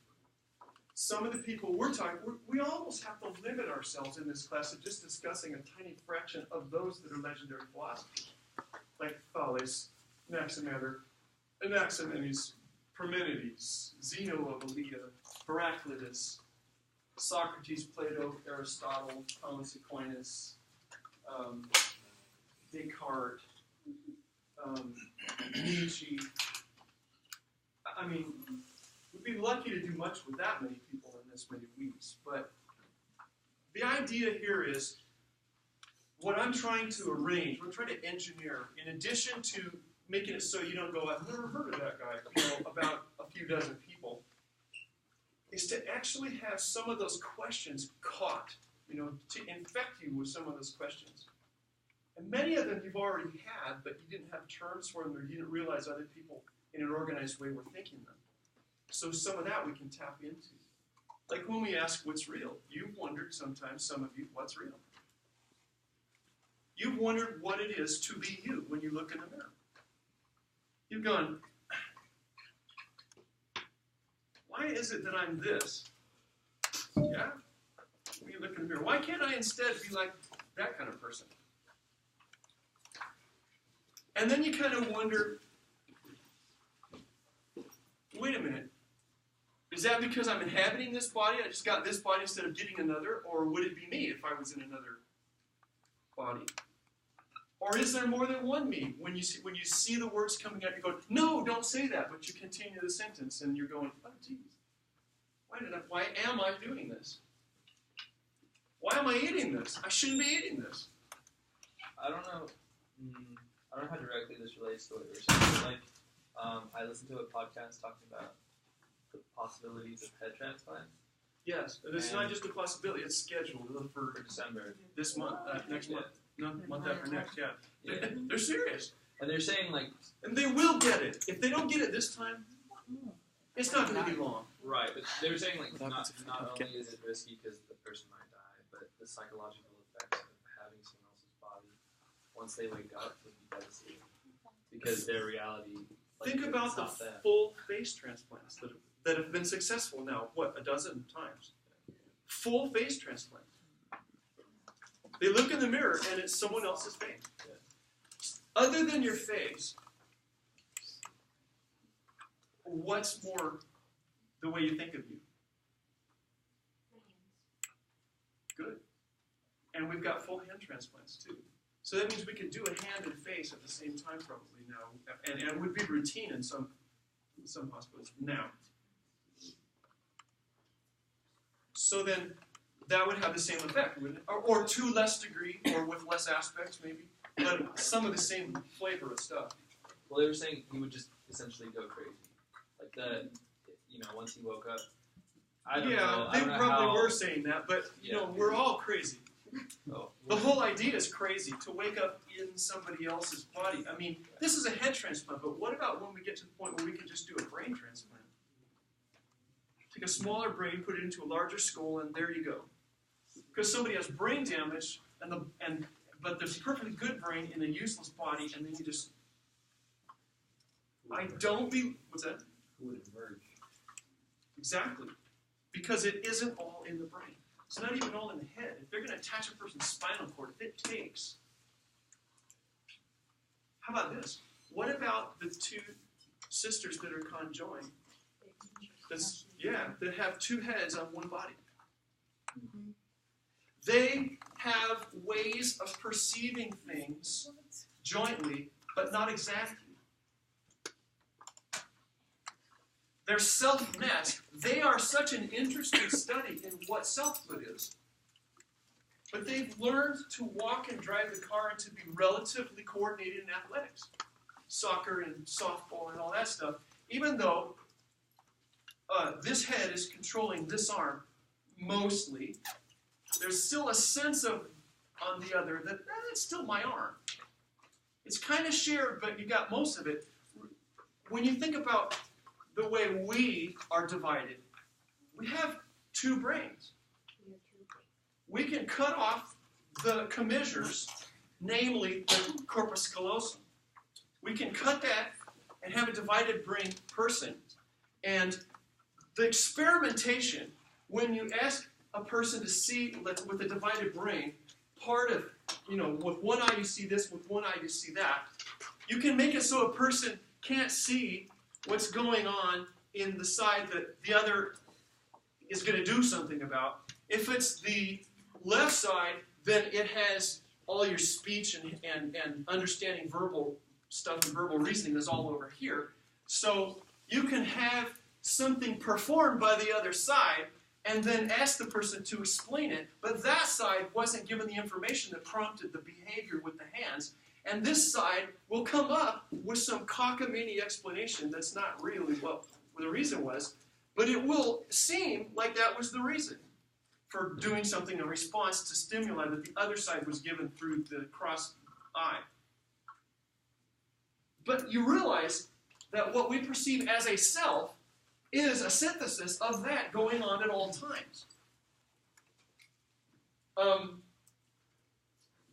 Some of the people we're talking, we almost have to limit ourselves in this class to just discussing a tiny fraction of those that are legendary philosophers, like Thales, Anaximander, Anaximenes, Parmenides, Zeno of Elea, Heraclitus, Socrates, Plato, Aristotle, Thomas Aquinas, Descartes, Nietzsche. I mean, we'd be lucky to do much with that many people in this many weeks. But the idea here is what I'm trying to arrange, what I'm trying to engineer, in addition to making it so you don't go, I've never heard of that guy, about a few dozen people, is to actually have some of those questions caught, to infect you with some of those questions. And many of them you've already had, but you didn't have terms for them, or you didn't realize other people in an organized way were thinking them. So some of that we can tap into. Like when we ask what's real, you've wondered sometimes, some of you, what's real? You've wondered what it is to be you when you look in the mirror. You've gone, why is it that I'm this? Yeah? When you look in the mirror, why can't I instead be like that kind of person? And then you kind of wonder, wait a minute, is that because I'm inhabiting this body? I just got this body instead of getting another? Or would it be me if I was in another body? Or is there more than one me? When you see the words coming out, you go, no, don't say that. But you continue the sentence, and you're going, oh, geez, why am I doing this? Why am I eating this? I shouldn't be eating this. I don't know how directly this relates to what you were saying. But I listened to a podcast talking about the possibilities of head transplants. Yes, and it's not just a possibility; it's scheduled for December. This month, next month, no, month after next. Yeah, Yeah. They're serious, And they're saying and they will get it. If they don't get it this time, it's not going to be long. right, but they were saying not only is it risky because the person might die, but the psychological effects of having someone else's body once they wake up would be devastating because their reality. Think about the full face transplants that have been successful now. What, a dozen times? Full face transplant. They look in the mirror and it's someone else's face. Other than your face, what's more the way you think of you? Good. And we've got full hand transplants too. So that means we could do a hand and face at the same time probably now. And it would be routine in some hospitals now. So then that would have the same effect, wouldn't it? Or to less degree, or with less aspects maybe, but some of the same flavor of stuff. Well, they were saying he would just essentially go crazy. Like once he woke up. I don't know. They probably were saying that, but we're all crazy. Oh, The whole idea is crazy, to wake up in somebody else's body. I mean, this is a head transplant, but what about when we get to the point where we can just do a brain transplant? Take a smaller brain, put it into a larger skull, and there you go. Because somebody has brain damage, but there's a perfectly good brain in a useless body, and then you just... What's that? Who would emerge? Exactly. Because it isn't all in the brain. It's not even all in the head. If they're going to attach a person's spinal cord, it takes... How about this? What about the two sisters that are conjoined? That have two heads on one body. Mm-hmm. They have ways of perceiving things jointly, but not exactly. They're self-met. They are such an interesting study in what selfhood is. but they've learned to walk and drive the car and to be relatively coordinated in athletics, soccer and softball and all that stuff. Even though this head is controlling this arm mostly, there's still a sense of, on the other, that it's still my arm. It's kind of shared, but you got most of it. When you think about the way we are divided, we have two brains. We can cut off the commissures, namely the corpus callosum. We can cut that and have a divided brain person. And the experimentation, when you ask a person to see with a divided brain, part of, with one eye you see this, with one eye you see that, you can make it so a person can't see what's going on in the side that the other is going to do something about. If it's the left side, then it has all your speech and understanding verbal stuff and verbal reasoning is all over here. So you can have something performed by the other side and then ask the person to explain it, but that side wasn't given the information that prompted the behavior with the hands, and this side will come up with some cockamamie explanation that's not really what the reason was, but it will seem like that was the reason for doing something in response to stimuli that the other side was given through the cross eye. But you realize that what we perceive as a self is a synthesis of that going on at all times.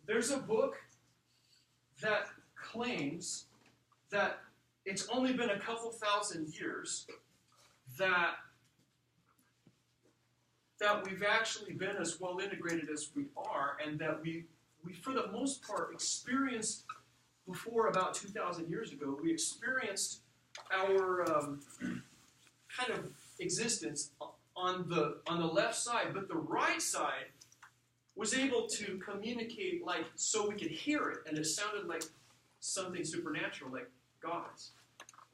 There's a book that claims that it's only been a couple thousand years that we've actually been as well integrated as we are, and that we for the most part experienced, before about 2,000 years ago, we experienced our kind of existence on the left side, but the right side was able to communicate so we could hear it, and it sounded like something supernatural, like gods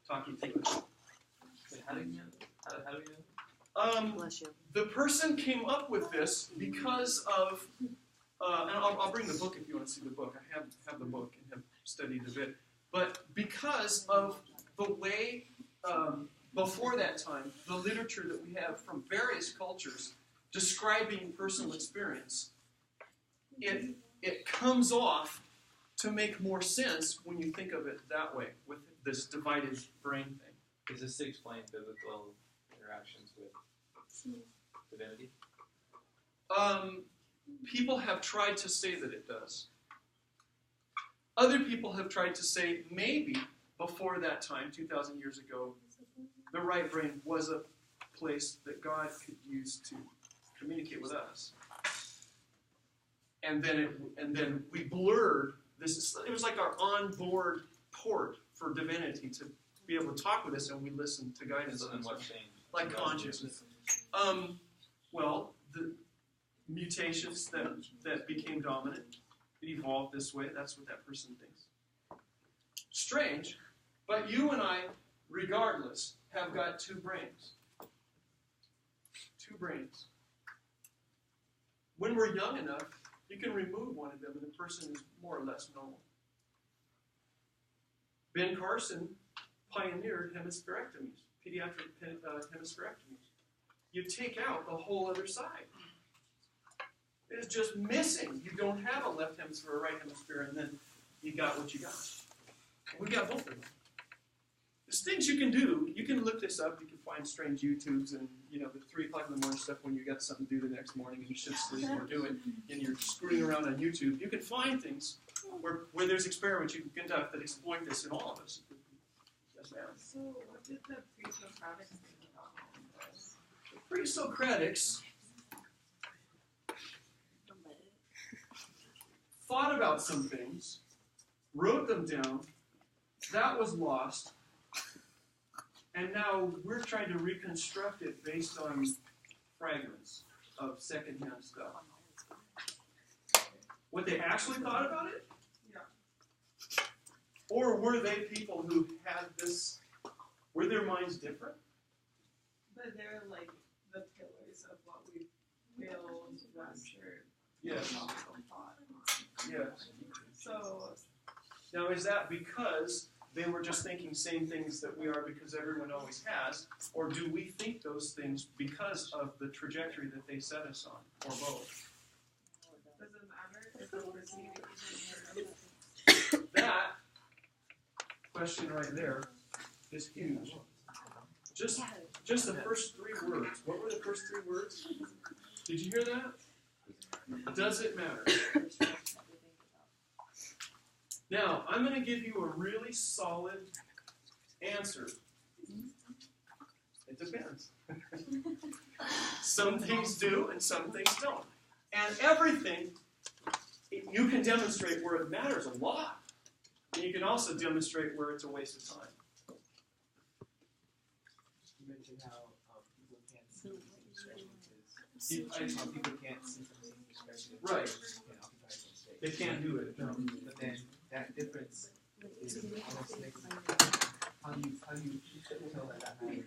talking to us. Wait, how do you know? Bless you. The person came up with this because of, and I'll bring the book if you want to see the book. I have the book and have studied a bit, but because of the way before that time, the literature that we have from various cultures describing personal experience, it comes off to make more sense when you think of it that way, with this divided brain thing. Does this explain biblical interactions with divinity? People have tried to say that it does. Other people have tried to say maybe before that time, 2,000 years ago, the right brain was a place that God could use to communicate with us. And then we blurred this. It was like our onboard port for divinity to be able to talk with us, and we listened to guidance. So then what changed? Like consciousness. Well, the mutations that became dominant, it evolved this way. That's what that person thinks. Strange, but you and I, regardless, have got two brains. Two brains. When we're young enough, you can remove one of them and the person is more or less normal. Ben Carson pioneered hemispherectomies, pediatric hemispherectomies. You take out the whole other side. It's just missing. You don't have a left hemisphere or a right hemisphere, and then you got what you got. We got both of them. There's things you can do. You can look this up. You can find strange YouTubes and, the 3 o'clock in the morning stuff when you got something to do the next morning and you should sleep or do it, and you're screwing around on YouTube. You can find things where there's experiments you can conduct that exploit this in all of us. Yes, ma'am. So what did the pre-Socratics think about all of this? Pre-Socratics thought about some things, wrote them down, that was lost, and now we're trying to reconstruct it based on fragments of secondhand stuff. What they actually thought about it? Yeah. Or were they people who had this, were their minds different? But they're like the pillars of what we build Western Yes. Yes. So, Now, is that because they were just thinking same things that we are because everyone always has, or do we think those things because of the trajectory that they set us on, or both? Doesn't matter if the person That question right there is huge. Just the first 3 words. What were the first 3 words? Did you hear that? Does it matter? Now, I'm going to give you a really solid answer. It depends. Some things do and some things don't. And everything, you can demonstrate where it matters a lot. And you can also demonstrate where it's a waste of time. You mentioned how people can't see from the same perspective. People can't see from the same perspective. Right. Can occupy the same space. They can't do it. No. But then that difference is almost negligible. How do you tell that matters?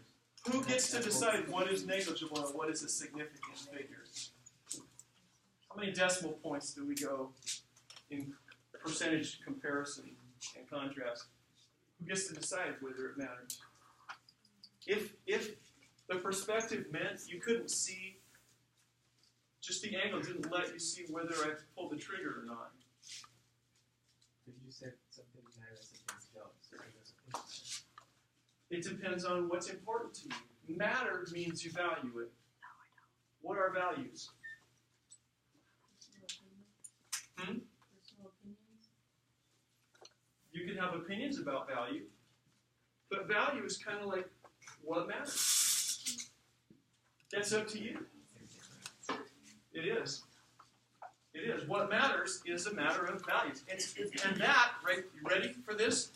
Who gets to decide what is negligible and what is a significant figure? How many decimal points do we go in percentage comparison and contrast? Who gets to decide whether it matters? If the perspective meant you couldn't see, just the angle didn't let you see whether I pulled the trigger or not. If you said something matters, something don't, so it doesn't matter. It depends on what's important to you. Matter means you value it. What are values? Personal opinions. You can have opinions about value, but value is kind of like what matters. That's up to you. It is. It is. What matters is a matter of values. And that, right, you ready for this?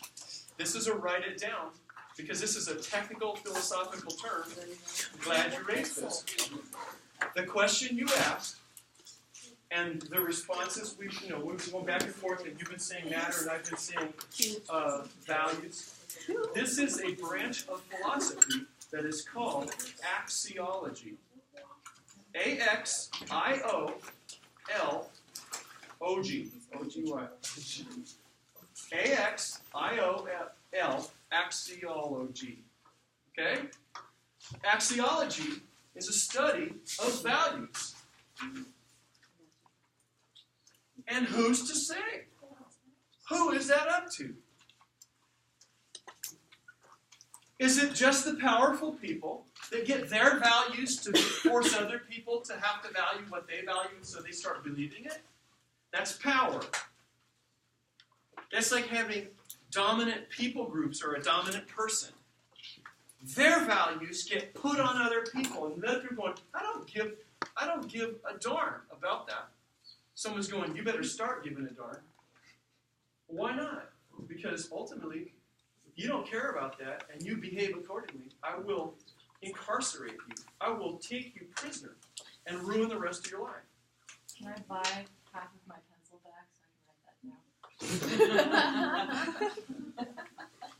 This is a write it down, because this is a technical philosophical term. I'm glad you raised this. The question you asked and the responses we've gone back and forth, and you've been saying matter and I've been saying values. This is a branch of philosophy that is called axiology. A-X-I-O-L-O-G. O-G-Y. A-X-I-O-L, axiology. Okay? Axiology is a study of values. And who's to say? Who is that up to? Is it just the powerful people that get their values to force other people to have to value what they value so they start believing it? That's power. That's like having dominant people groups or a dominant person. Their values get put on other people, and other people going, I don't give a darn about that. Someone's going, you better start giving a darn. Why not? Because ultimately, if you don't care about that and you behave accordingly, I will incarcerate you. I will take you prisoner and ruin the rest of your life. Can I buy half of my pencil back so I can write that down?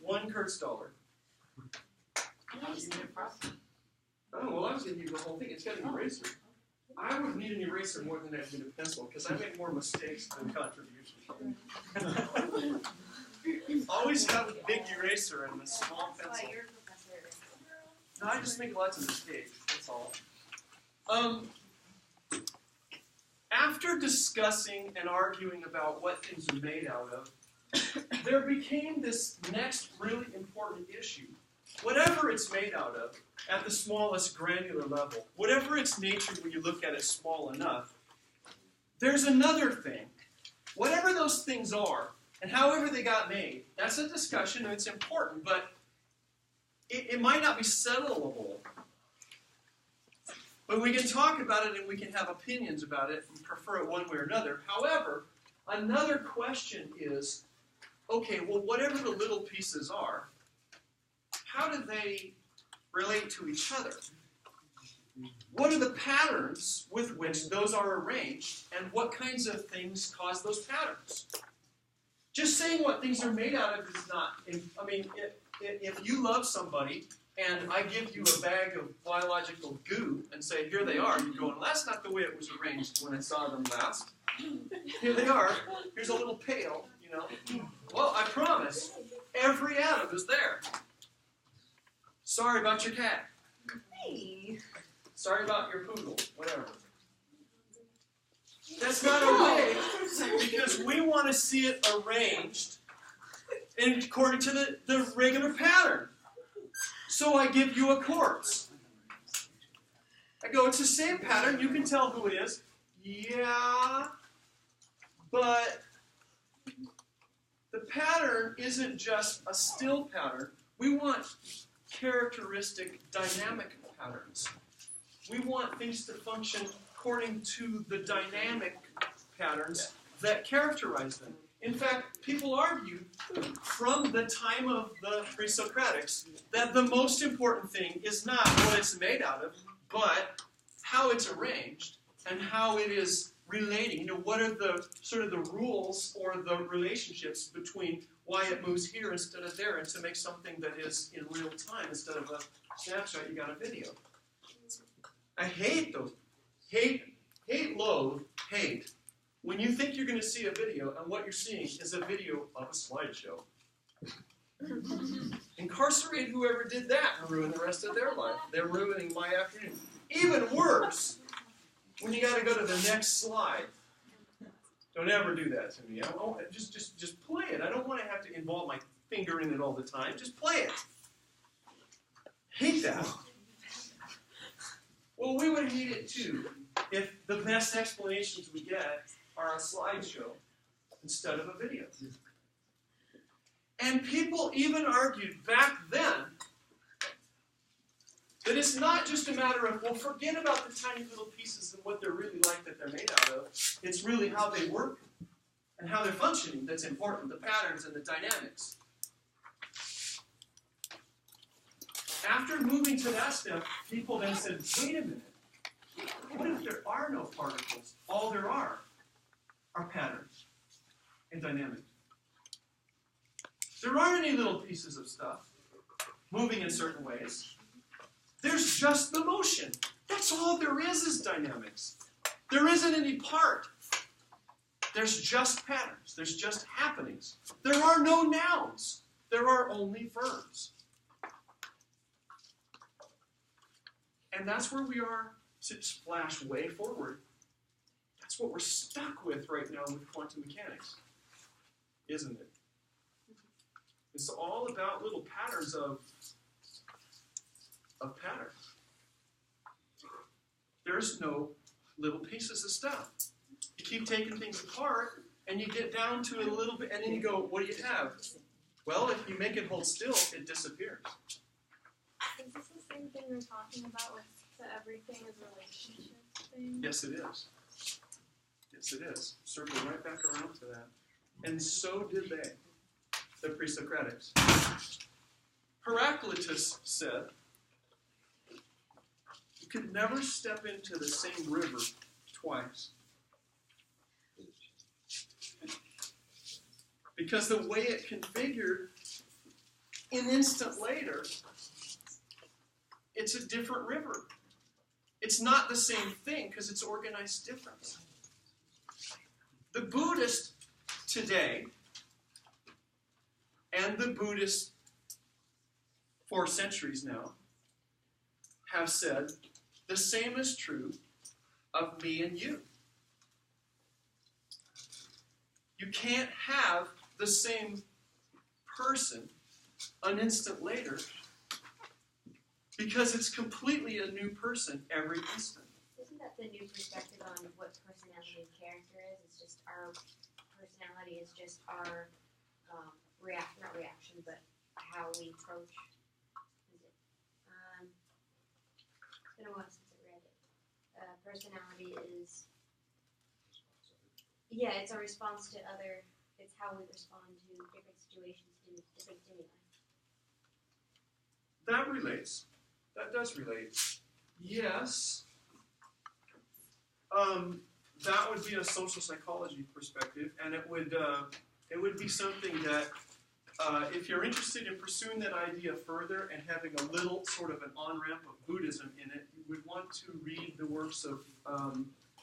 One Kurtzdaler. Oh, well, I was going to use the whole thing. It's got an eraser. I would need an eraser more than I need a pencil because I make more mistakes than contributions. Always have a big eraser and a small That's why pencil. you're a professor. No, I just make lots of mistakes. That's all. After discussing and arguing about what things are made out of, there became this next really important issue. Whatever it's made out of, at the smallest granular level, whatever its nature when you look at it small enough, there's another thing. Whatever those things are, and however they got made, that's a discussion and it's important, but it might not be settlable. But we can talk about it and we can have opinions about it and prefer it one way or another. However, another question is, okay, well, whatever the little pieces are, how do they relate to each other? What are the patterns with which those are arranged, and what kinds of things cause those patterns? Just saying what things are made out of is not, I mean, if you love somebody and I give you a bag of biological goo and say, here they are, you're going, well, that's not the way it was arranged when I saw them last. Here they are. Here's a little pail, you know. Well, I promise, every atom is there. Sorry about your cat. Hey. Sorry about your poodle, whatever. That's not okay, because we want to see it arranged according to the regular pattern. So I give you a corpse. I go, it's the same pattern, you can tell who it is. Yeah, but the pattern isn't just a still pattern. We want characteristic dynamic patterns. We want things to function according to the dynamic patterns that characterize them. In fact, people argue from the time of the pre-Socratics that the most important thing is not what it's made out of, but how it's arranged and how it is relating. You know, what are the sort of the rules or the relationships between why it moves here instead of there, and to make something that is in real time instead of a snapshot, you got a video. I hate those. Hate, loathe, hate. When you think you're going to see a video, and what you're seeing is a video of a slideshow. Incarcerate whoever did that and ruin the rest of their life. They're ruining my afternoon. Even worse, when you got to go to the next slide. Don't ever do that to me. Just play it. I don't want to have to involve my finger in it all the time. Just play it. Hate that. Well, we would hate it too if the best explanations we get are a slideshow instead of a video. And people even argued back then that it's not just a matter of, well, forget about the tiny little pieces and what they're really like that they're made out of. It's really how they work and how they're functioning that's important, the patterns and the dynamics. After moving to that step, people then said, wait a minute. What if there are no particles? All there are patterns and dynamics. There aren't any little pieces of stuff moving in certain ways. There's just the motion. That's all there is dynamics. There isn't any part. There's just patterns. There's just happenings. There are no nouns. There are only verbs. And that's where we are to splash way forward. That's what we're stuck with right now with quantum mechanics, isn't it? It's all about little patterns of patterns. There's no little pieces of stuff. You keep taking things apart, and you get down to a little bit, and then you go, what do you have? Well, if you make it hold still, it disappears. Is this the same thing we're talking about with the everything is relationships thing? Yes, it is. Yes, it is. Circling right back around to that. And so did they, the pre-Socratics. Heraclitus said, you could never step into the same river twice. Because the way it configured, an instant later, it's a different river. It's not the same thing because it's organized differently. The Buddhist today and the Buddhists for centuries now have said the same is true of me and you. You can't have the same person an instant later because it's completely a new person every instant. Isn't that the new perspective on what personality and character is? It's just our personality is just our not reaction, but how we approach. Is it? It's been a while since I read it. Personality is, yeah, it's a response to other. It's how we respond to different situations, to different stimuli. That relates. That does relate. Yes. That would be a social psychology perspective, and it would be something that if you're interested in pursuing that idea further and having a little sort of an on-ramp of Buddhism in it, you would want to read the works of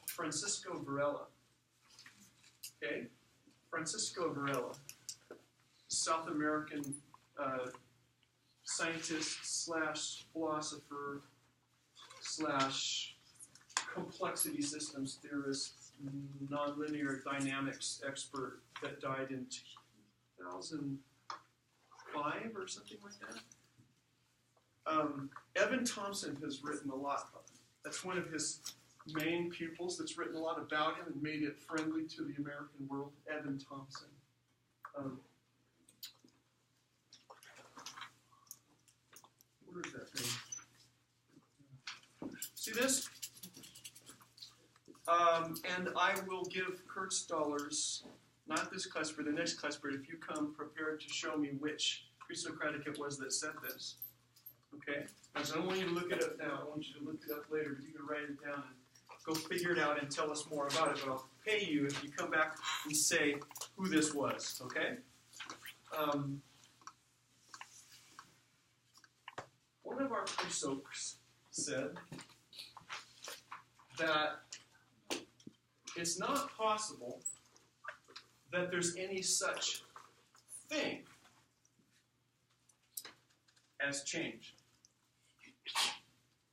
Francisco Varela. Okay? Francisco Varela, South American scientist slash philosopher slash complexity systems theorist, nonlinear dynamics expert that died in 2005 or something like that. Evan Thompson has written a lot. That's one of his main pupils that's written a lot about him and made it friendly to the American world. Evan Thompson. Where is that thing? See this? And I will give Kurtzdollars, not this class, but the next class, but if you come prepared to show me which pre-Socratic it was that said this. Okay? Now, so I don't want you to look it up now. I want you to look it up later, but you can write it down and go figure it out and tell us more about it. But I'll pay you if you come back and say who this was. Okay? One of our pre-Socs said that it's not possible that there's any such thing as change.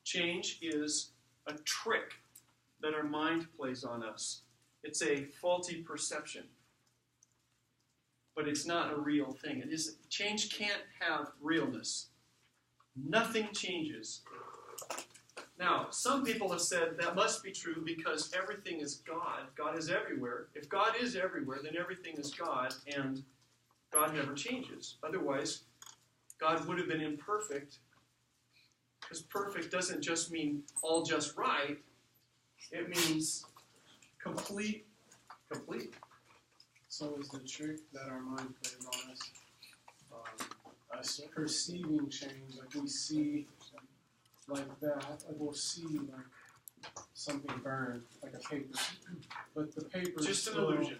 Change is a trick that our mind plays on us. It's a faulty perception. But it's not a real thing. Change can't have realness. Nothing changes. Now, some people have said that must be true because everything is God. God is everywhere. If God is everywhere, then everything is God, and God never changes. Otherwise, God would have been imperfect, because perfect doesn't just mean all just right. It means complete. So is the trick that our mind plays on us perceiving change, like we see like that, like we'll see like something burned, like a paper, but the paper is Just an still, illusion.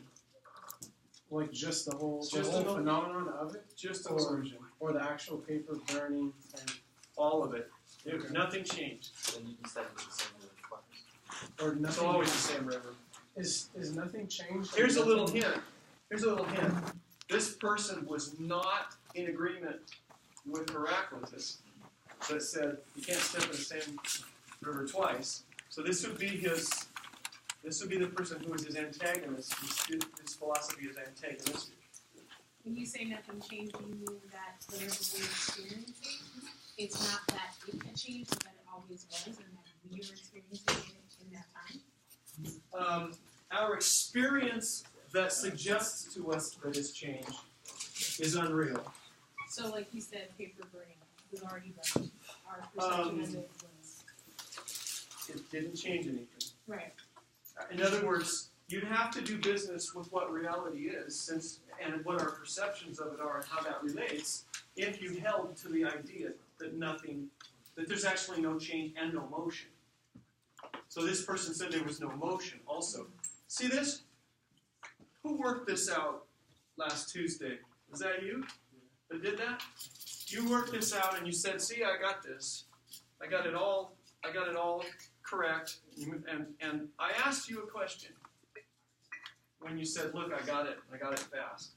like just the whole Just an illusion. phenomenon of it, Just an Or- illusion. or the actual paper burning, and All of it. Okay. Nothing changed. Then you can step into the same with flowers. or It's nothing. always the same river. Is nothing changed? Here's a little Nothing- hint. This person was not in agreement with Heraclitus that said you can't step in the same river twice. So this would be the person who is his antagonist. His philosophy is antagonistic. When you say nothing changed, you mean that whatever we're experiencing, it's not that it can change, but that it always was, and that we were experiencing it in that time? Our experience that suggests to us that it's changed is unreal. So, like you said, paper burning was already done. Our perception of it was. It didn't change anything. Right. In other words, you'd have to do business with what reality is, and what our perceptions of it are, and how that relates, if you held to the idea that there's actually no change and no motion. So this person said there was no motion also. See this? Who worked this out last Tuesday? Was that you that did that? You worked this out and you said, see, I got this. I got it all correct. And I asked you a question when you said, look, I got it fast.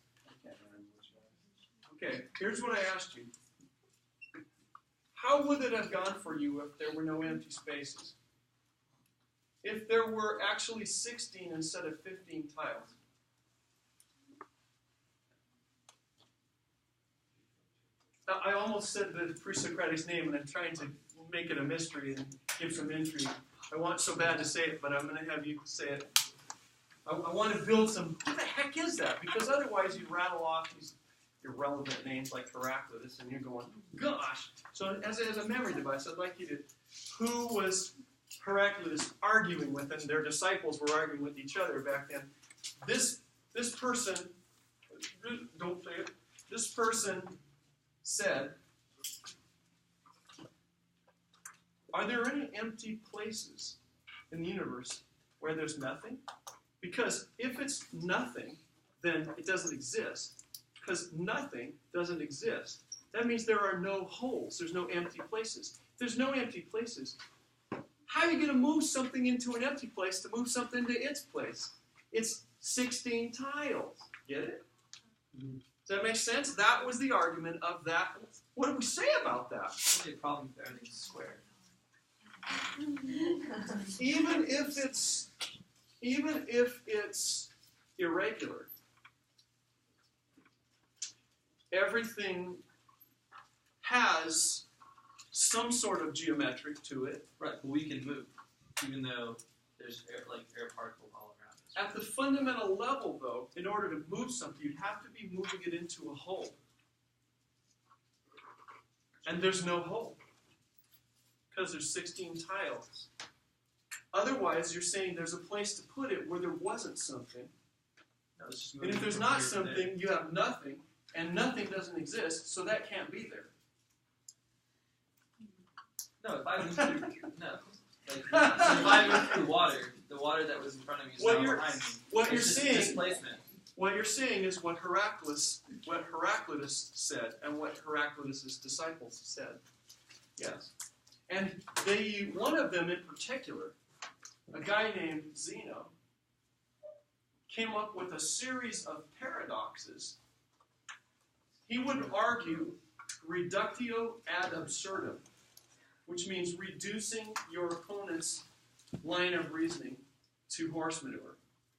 Okay, here's what I asked you. How would it have gone for you if there were no empty spaces? If there were actually 16 instead of 15 tiles? Now, I almost said the pre-Socratic's name, and I'm trying to make it a mystery and give some intrigue. I want so bad to say it, but I'm going to have you say it. I want to build some, what the heck is that? Because otherwise you rattle off these irrelevant names like Heraclitus, and you're going, gosh. So as a memory device, I'd like you to, who was Heraclitus arguing with, and their disciples were arguing with each other back then. This person, don't say it, this person said, are there any empty places in the universe where there's nothing? Because if it's nothing, then it doesn't exist. because nothing doesn't exist. That means there are no holes. There's no empty places. If there's no empty places, how are you going to move something into an empty place to move something to its place? It's 16 tiles. Get it? Does that make sense? That was the argument of that. What do we say about that? What's the problem if everything's square? Even if it's irregular, everything has some sort of geometric to it. Right, but we can move, even though there's air particles all around us. At the fundamental level, though, in order to move something, you'd have to be moving it into a hole. And there's no hole, because there's 16 tiles. Otherwise, you're saying there's a place to put it where there wasn't something. No, it's just And moving if there's from not here to something, there. you have nothing, and nothing doesn't exist, so that can't be there. No, if I move through, no. Like, so if I move through water, the water that was in front of me is What now you're- behind me. What you're It's just seeing, displacement. what you're seeing is what Heraclitus said, and what Heraclitus' disciples said. Yes. And one of them in particular, a guy named Zeno, came up with a series of paradoxes. He would argue reductio ad absurdum, which means reducing your opponent's line of reasoning to horse manure,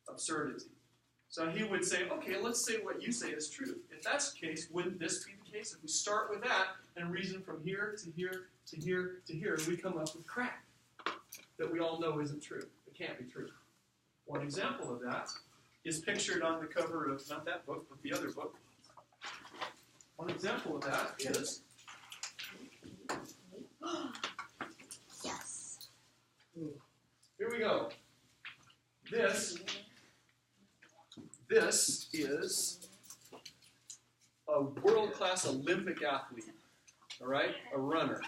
absurdity. So he would say, okay, let's say what you say is true. If that's the case, wouldn't this be the case? If we start with that and reason from here to here to here to here, we come up with crap that we all know isn't true. It can't be true. One example of that is pictured on the cover of, not that book, but the other book. One example of that is, Yes. here we go. This is a world-class Olympic athlete, all right? A runner,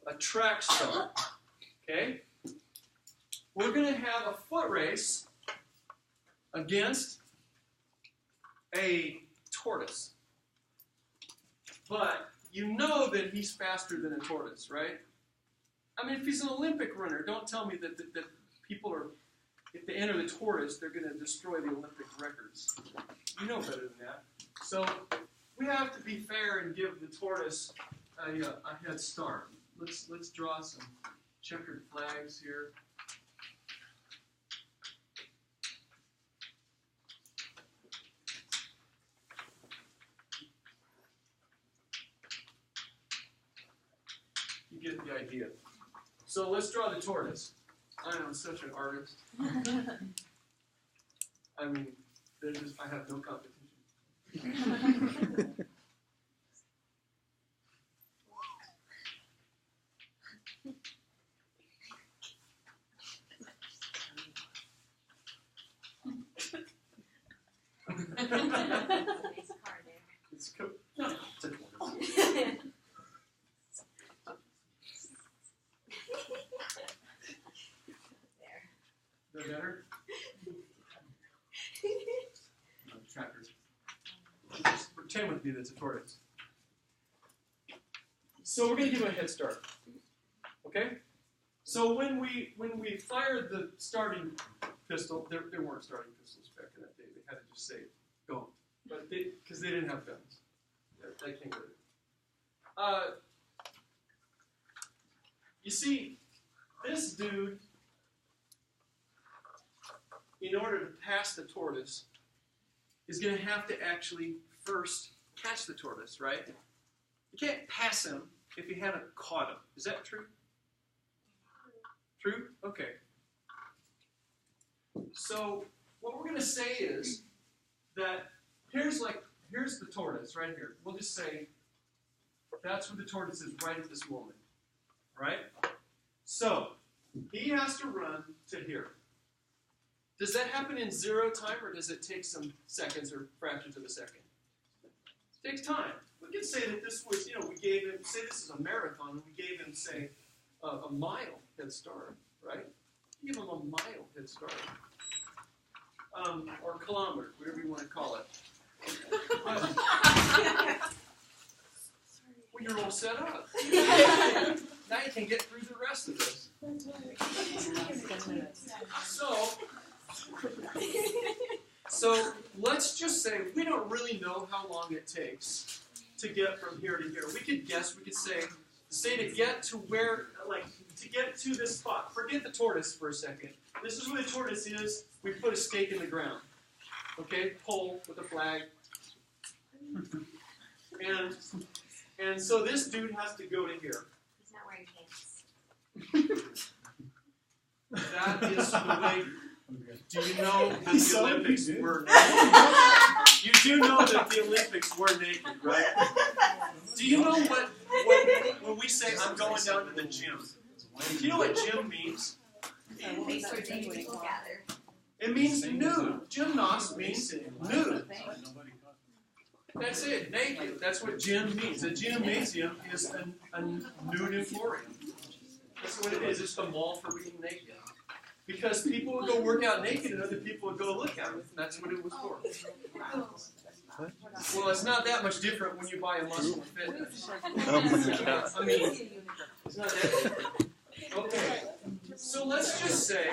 a track star, okay? We're going to have a foot race against a tortoise. But you know that he's faster than a tortoise, right? I mean, if he's an Olympic runner, don't tell me that people are, if they enter the tortoise, they're going to destroy the Olympic records. You know better than that. So we have to be fair and give the tortoise a head start. Let's draw some checkered flags here. You get the idea. So let's draw the tortoise. I am such an artist. I mean, I have no competition. Nice car there. It's no, it's a tortoise. There. Is that better? No, trackers. Just pretend with me that's a tortoise. So we're going to give him a head start. Okay? So when we fired the starting pistol, there weren't starting pistols back in that day. They had to just say, go. But because they didn't have guns. They can't get it. You see, this dude, in order to pass the tortoise, is going to have to actually first catch the tortoise, right? You can't pass him if you haven't caught him. Is that true? True? Okay. So what we're going to say is that here's the tortoise right here. We'll just say that's where the tortoise is right at this moment. Right? So he has to run to here. Does that happen in 0 time, or does it take some seconds or fractions of a second? It takes time. We can say that this was, we gave him, say this is a marathon, and we gave him, say, a mile head start, right? Give him a mile head start. Or kilometer, whatever you want to call it. Well, you're all set up. Now you can get through the rest of this. So let's just say we don't really know how long it takes to get from here to here. We could guess, we could say to get to where, like, to get to this spot. Forget the tortoise for a second. This is where the tortoise is. We put a stake in the ground. Okay, pole with a flag. And so this dude has to go to here. He's not wearing pants. That is the way. Do you know that the So Olympics you do. were naked? You do know that the Olympics were naked, right? Do you know what when we say I'm going down to the gym? Do you know what gym means? Place where people gather. It means nude. Gymnos means nude. That's it, naked. That's what gym means. A gymnasium is a nude emporium. That's what it is. It's the mall for being naked. Because people would go work out naked and other people would go look at it. That's what it was for. Well, it's not that much different when you buy a Muscle Fitness. I mean, it's not that different. Okay, so let's just say,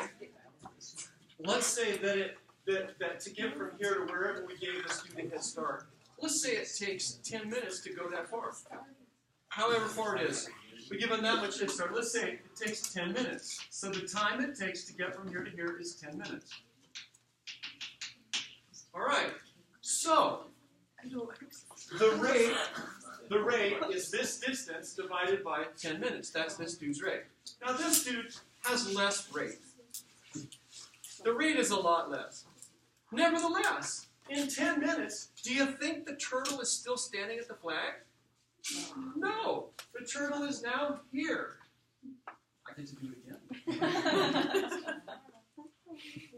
that to get from here to wherever we gave the student head start, let's say it takes 10 minutes to go that far. However far it is. We give them that much head start. Let's say it takes 10 minutes. So the time it takes to get from here to here is 10 minutes. All right. So the rate is this distance divided by 10 minutes. That's this dude's rate. Now this dude has less rate. The rate is a lot less. Nevertheless, in 10 minutes, do you think the turtle is still standing at the flag? No. The turtle is now here. I get to do it again.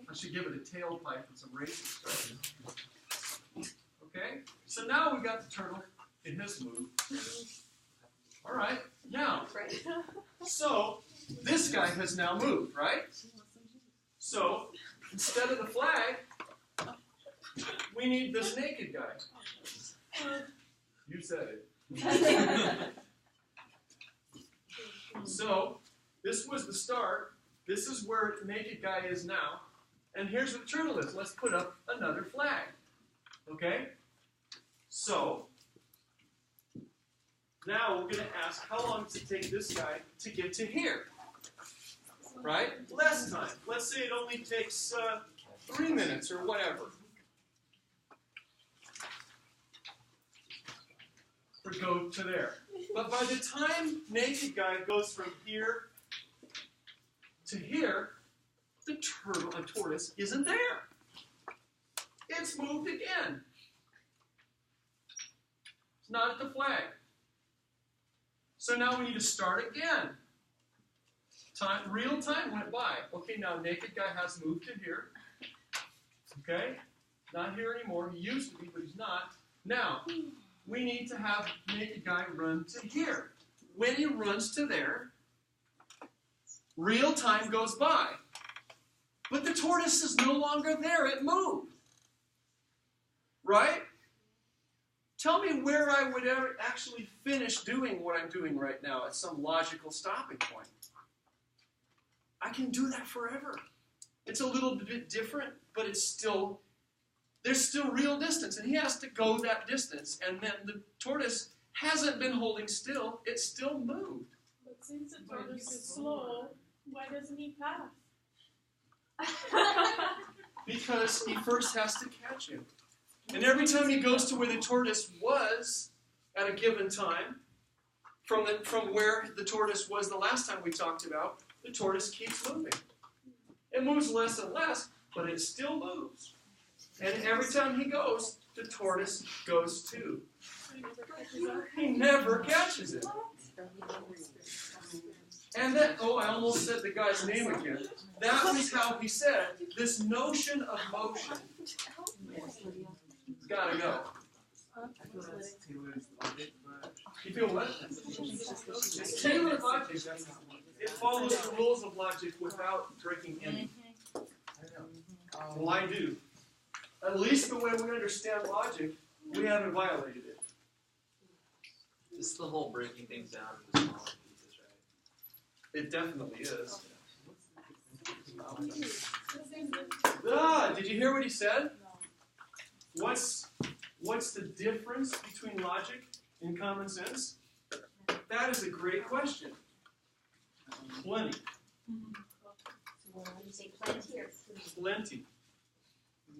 I should give it a tailpipe and some races. Okay? So now we got the turtle. It has moved. All right. Now, so this guy has now moved, right? So instead of the flag, we need this naked guy. You said it. So this was the start. This is where the naked guy is now. And here's what the turtle is. Let's put up another flag. Okay? So now we're going to ask, how long does it take this guy to get to here? Right? Less time. Let's say it only takes 3 minutes or whatever. Or go to there. But by the time naked guy goes from here to here, the tortoise isn't there. It's moved again. It's not at the flag. So now we need to start again. Real time went by. Okay, now naked guy has moved to here. Okay? Not here anymore. He used to be, but he's not. Now, we need to have naked guy run to here. When he runs to there, real time goes by. But the tortoise is no longer there. It moved. Right? Tell me where I would ever actually finish doing what I'm doing right now at some logical stopping point. I can do that forever. It's a little bit different, but it's still, there's still real distance, and he has to go that distance, and then the tortoise hasn't been holding still, it still moved. But since the tortoise is slow, why doesn't he pass? Because he first has to catch him. And every time he goes to where the tortoise was at a given time, from where the tortoise was the last time we talked about, the tortoise keeps moving. It moves less and less, but it still moves. And every time he goes, the tortoise goes too. He never catches it. And then, I almost said the guy's name again. That was how he said, this notion of motion has got to go. I feel that's Taylor's logic, but You feel what? It's Taylor's logic. It follows the rules of logic without breaking any. I don't know. Well, I do. at least the way we understand logic, we haven't violated it. It's the whole breaking things down into smaller pieces, right? It definitely is. No. Did you hear what he said? What's the difference between logic and common sense? That is a great question. Plenty. You say plenty or plenty? Plenty.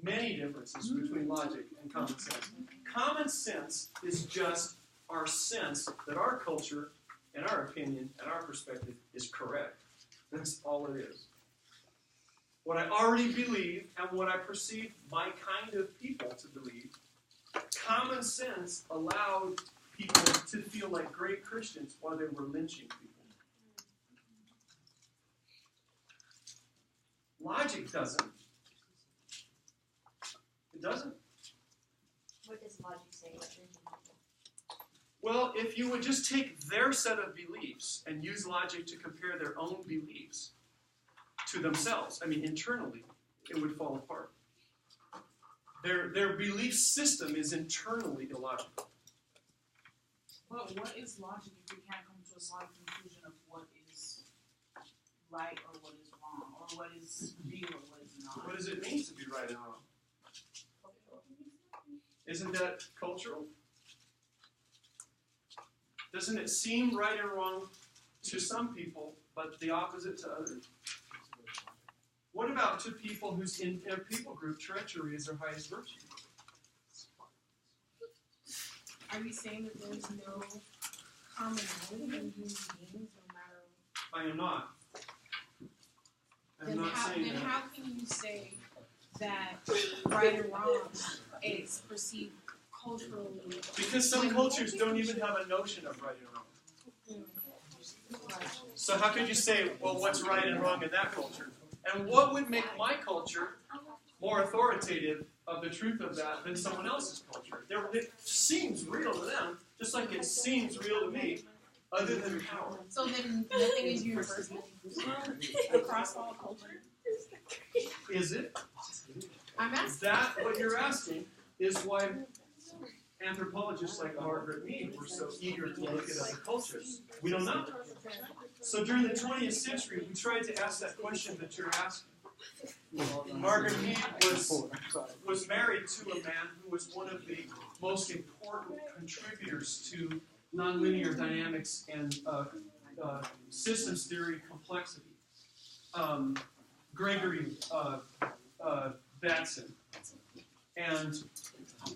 Many differences between logic and common sense. Common sense is just our sense that our culture and our opinion and our perspective is correct. That's all it is. What I already believe and what I perceive my kind of people to believe, common sense allowed people to feel like great Christians while they were lynching people. Logic doesn't. It doesn't. What does logic say about drinking people? Well, if you would just take their set of beliefs and use logic to compare their own beliefs to themselves, internally, it would fall apart. Their belief system is internally illogical. But what is logic if we can't come to a solid conclusion of what is right or what is wrong, or what is real or what is not? What does it mean to be right and wrong? Isn't that cultural? Doesn't it seem right and wrong to some people, but the opposite to others? What about to people whose in their people group treachery is their highest virtue? Are we saying that there's no commonality in human beings, no matter? I am not. I'm Then not saying that. how can you say that right and wrong is perceived culturally? Because some cultures don't even have a notion of right and wrong. So how could you say, well, what's right and wrong in that culture? And what would make my culture more authoritative of the truth of that than someone else's culture? It seems real to them, just like it seems real to me, other than power. So then nothing is universal across all culture? Is it? I'm Is asking. that what you're asking? Is why anthropologists like Margaret Mead were so eager to look at other cultures. We don't know. So during the 20th century, we tried to ask that question that you're asking. Margaret Mead was married to a man who was one of the most important contributors to nonlinear dynamics and systems theory complexity. Gregory Batson. And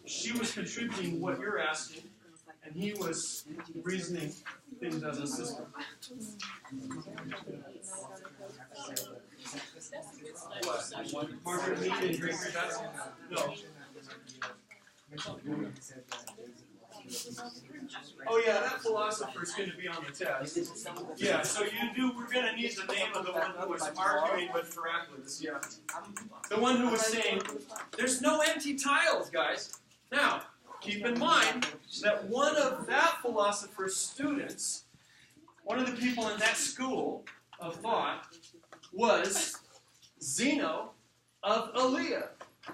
she was contributing what you're asking, and he was reasoning things as a system. What? Margaret Mead and Gregory Batson? No. Oh yeah, that philosopher's going to be on the test. Yeah, so we're going to need the name of the one who was arguing with Heraclitus, yeah. The one who was saying, there's no empty tiles, guys. Now, keep in mind that one of that philosopher's students, one of the people in that school of thought, was Zeno of Elea.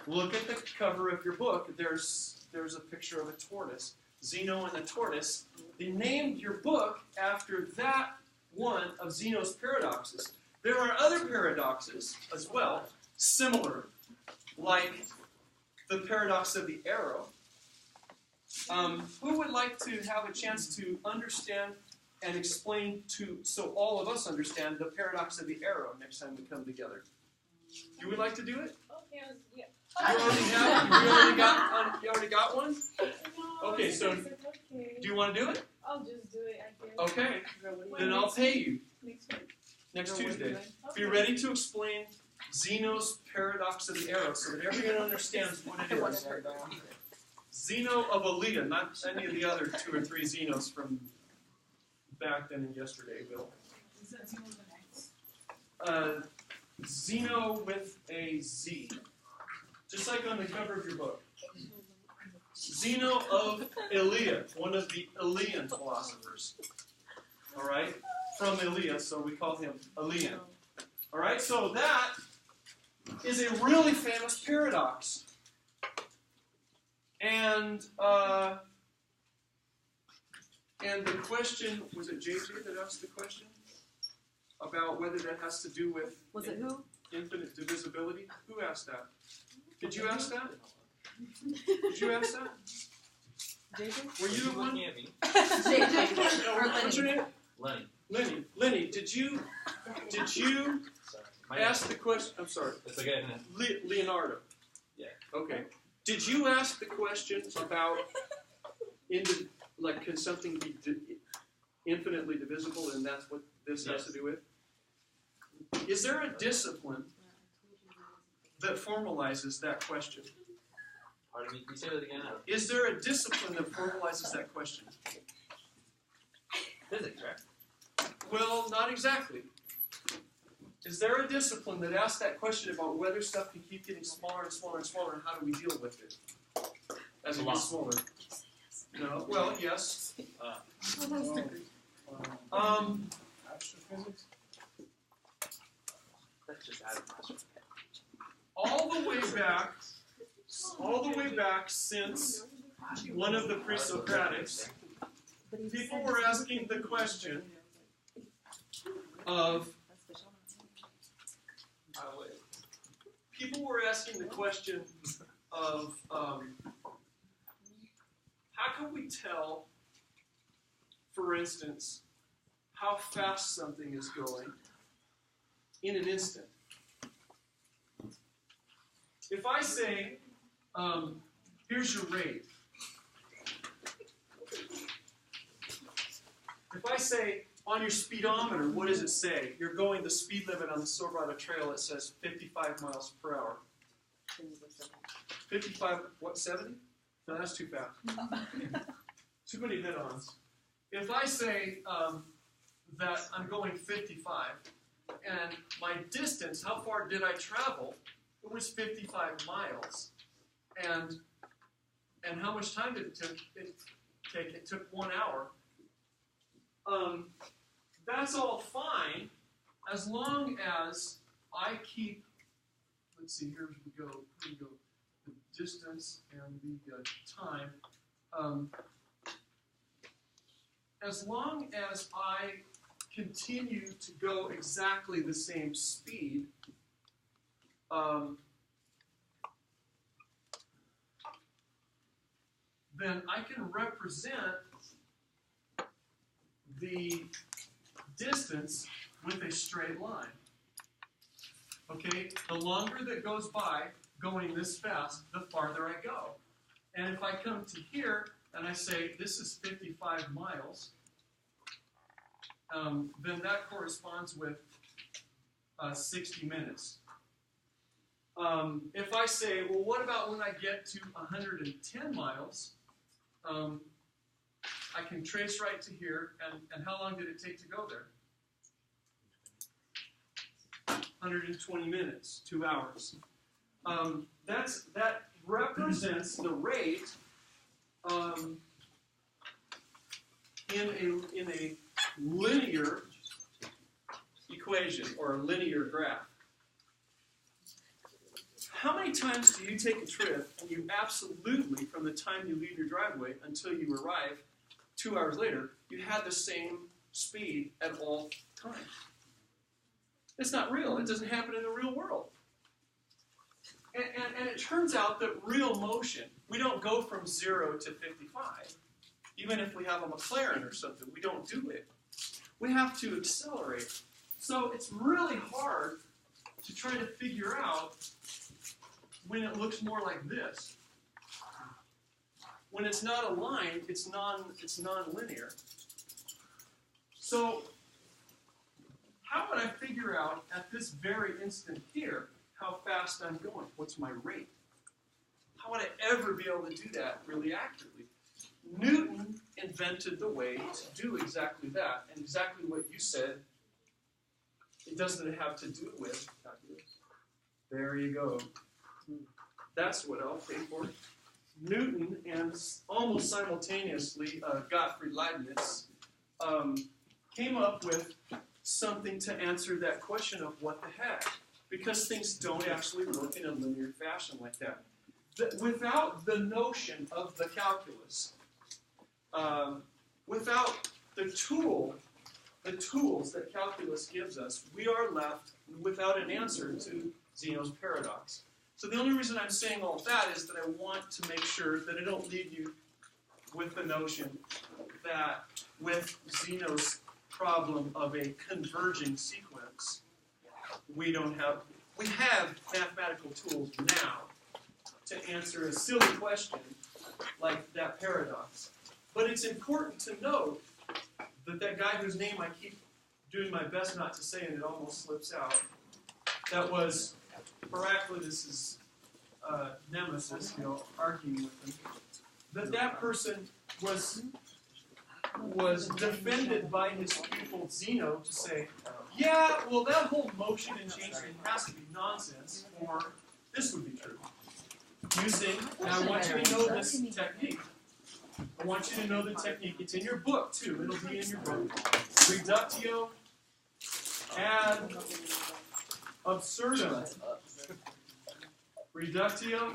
Look at the cover of your book. There's a picture of a tortoise. Zeno and the tortoise. They named your book after that one of Zeno's paradoxes. There are other paradoxes as well, similar, like the paradox of the arrow. Who would like to have a chance to understand and explain so all of us understand the paradox of the arrow next time we come together? You would like to do it? Okay, yeah. You already got one? Okay, so do you want to do it? I'll just do it, I guess. Okay, then I'll pay you Next week. next Tuesday. Be ready to explain Zeno's paradox of the arrow so that everyone understands what it is. Zeno of Elea, not any of the other 2 or 3 Zenos from back then and yesterday, Bill. Is that Zeno the next? Zeno with a Z. Just like on the cover of your book. Zeno of Elea, one of the Elean philosophers. Alright? From Elea, so we call him Elean. Alright, so that is a really famous paradox. And the question, was it JJ that asked the question? About whether that has to do with Was it who? infinite divisibility? Who asked that? Did you ask that? Did you ask that? JJ? Were you the one? looking at me? JJ? Or What's your Lenny? name? Lenny. Lenny, did you Sorry. ask the question? I'm sorry. It's okay. Leonardo. Yeah. Okay. Did you ask the question about can something be infinitely divisible, and that's what this has to do with? Is there a discipline that formalizes that question? Pardon me. Can you say that again? Is there a discipline that formalizes that question? Physics, right? Well, not exactly. Is there a discipline that asks that question about whether stuff can keep getting smaller and smaller and smaller, and how do we deal with it as it gets smaller? No. Well, yes. Astrophysics? That's just Adam. All the way back since one of the pre-Socratics, people were asking the question of how can we tell, for instance, how fast something is going in an instant? If I say, here's your rate. If I say, on your speedometer, what does it say? You're going the speed limit on the Silverado Trail, it says 55 miles per hour. 55, what, 70? No, that's too fast. Too many hit-ons. If I say that I'm going 55, and my distance, how far did I travel? It was 55 miles. And how much time did it take? It took 1 hour. That's all fine as long as I keep, let's see, here we go, the distance and the time. As long as I continue to go exactly the same speed, then I can represent the distance with a straight line. Okay, the longer that goes by going this fast, the farther I go. And if I come to here and I say this is 55 miles, then that corresponds with 60 minutes. If I say, well, what about when I get to 110 miles? I can trace right to here, and how long did it take to go there? 120 minutes, 2 hours. That represents the rate in a linear equation or a linear graph. How many times do you take a trip and you absolutely, from the time you leave your driveway until you arrive 2 hours later, you had the same speed at all times? It's not real. It doesn't happen in the real world. And it turns out that real motion, we don't go from 0 to 55. Even if we have a McLaren or something, we don't do it. We have to accelerate. So it's really hard to try to figure out when it looks more like this. When it's not a line, it's non-linear. So how would I figure out at this very instant here how fast I'm going? What's my rate? How would I ever be able to do that really accurately? Newton invented the way to do exactly that, and exactly what you said. It doesn't have to do with calculus. There you go. That's what I'll pay for. Newton and almost simultaneously Gottfried Leibniz came up with something to answer that question of what the heck, because things don't actually work in a linear fashion like that. without the notion of the calculus, without the tools that calculus gives us, we are left without an answer to Zeno's paradox. So the only reason I'm saying all that is that I want to make sure that I don't leave you with the notion that with Zeno's problem of a converging sequence, we have mathematical tools now to answer a silly question like that paradox. But it's important to note that that guy whose name I keep doing my best not to say and it almost slips out, that was Heraclitus' nemesis, arguing with him, that person was defended by his pupil Zeno to say, yeah, well, that whole motion and change thing has to be nonsense, or this would be true. And I want you to know this technique. I want you to know the technique. It's in your book, too. It'll be in your book. Reductio ad absurdum. Reductio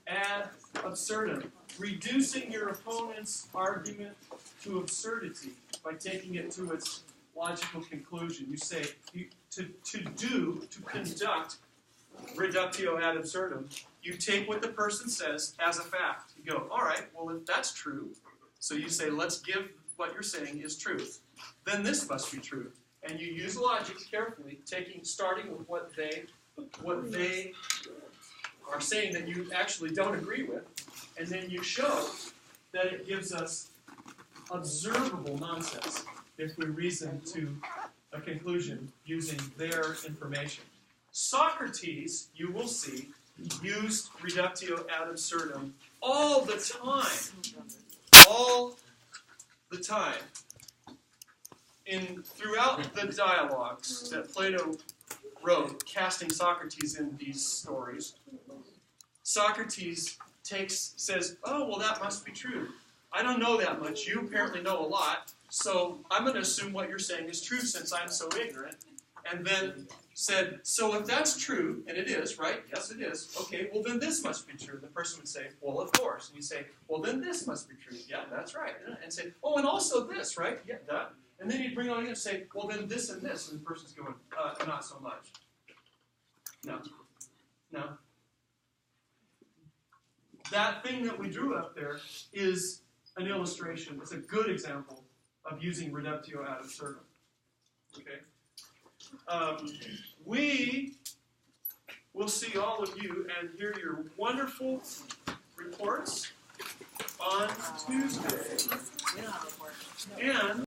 ad absurdum. Reducing your opponent's argument to absurdity by taking it to its logical conclusion. You say, to conduct reductio ad absurdum, you take what the person says as a fact. You go, all right, well, if that's true, so you say, let's give what you're saying is truth. Then this must be true. And you use logic carefully, starting with what they are saying that you actually don't agree with, and then you show that it gives us observable nonsense if we reason to a conclusion using their information. Socrates, you will see, used reductio ad absurdum all the time. All the time. Throughout the dialogues that Plato wrote, casting Socrates in these stories, Socrates says, oh, well, that must be true. I don't know that much. You apparently know a lot, so I'm going to assume what you're saying is true since I'm so ignorant. And then said, so if that's true, and it is, right? Yes, it is. Okay, well, then this must be true. The person would say, well, of course. And you say, well, then this must be true. Yeah, that's right. And say, oh, and also this, right? Yeah, that. And then he'd bring on in and say, well, then this and this. And the person's going, not so much. No. That thing that we drew up there is an illustration. It's a good example of using reductio ad absurdum. Okay? We will see all of you and hear your wonderful reports on Tuesday. And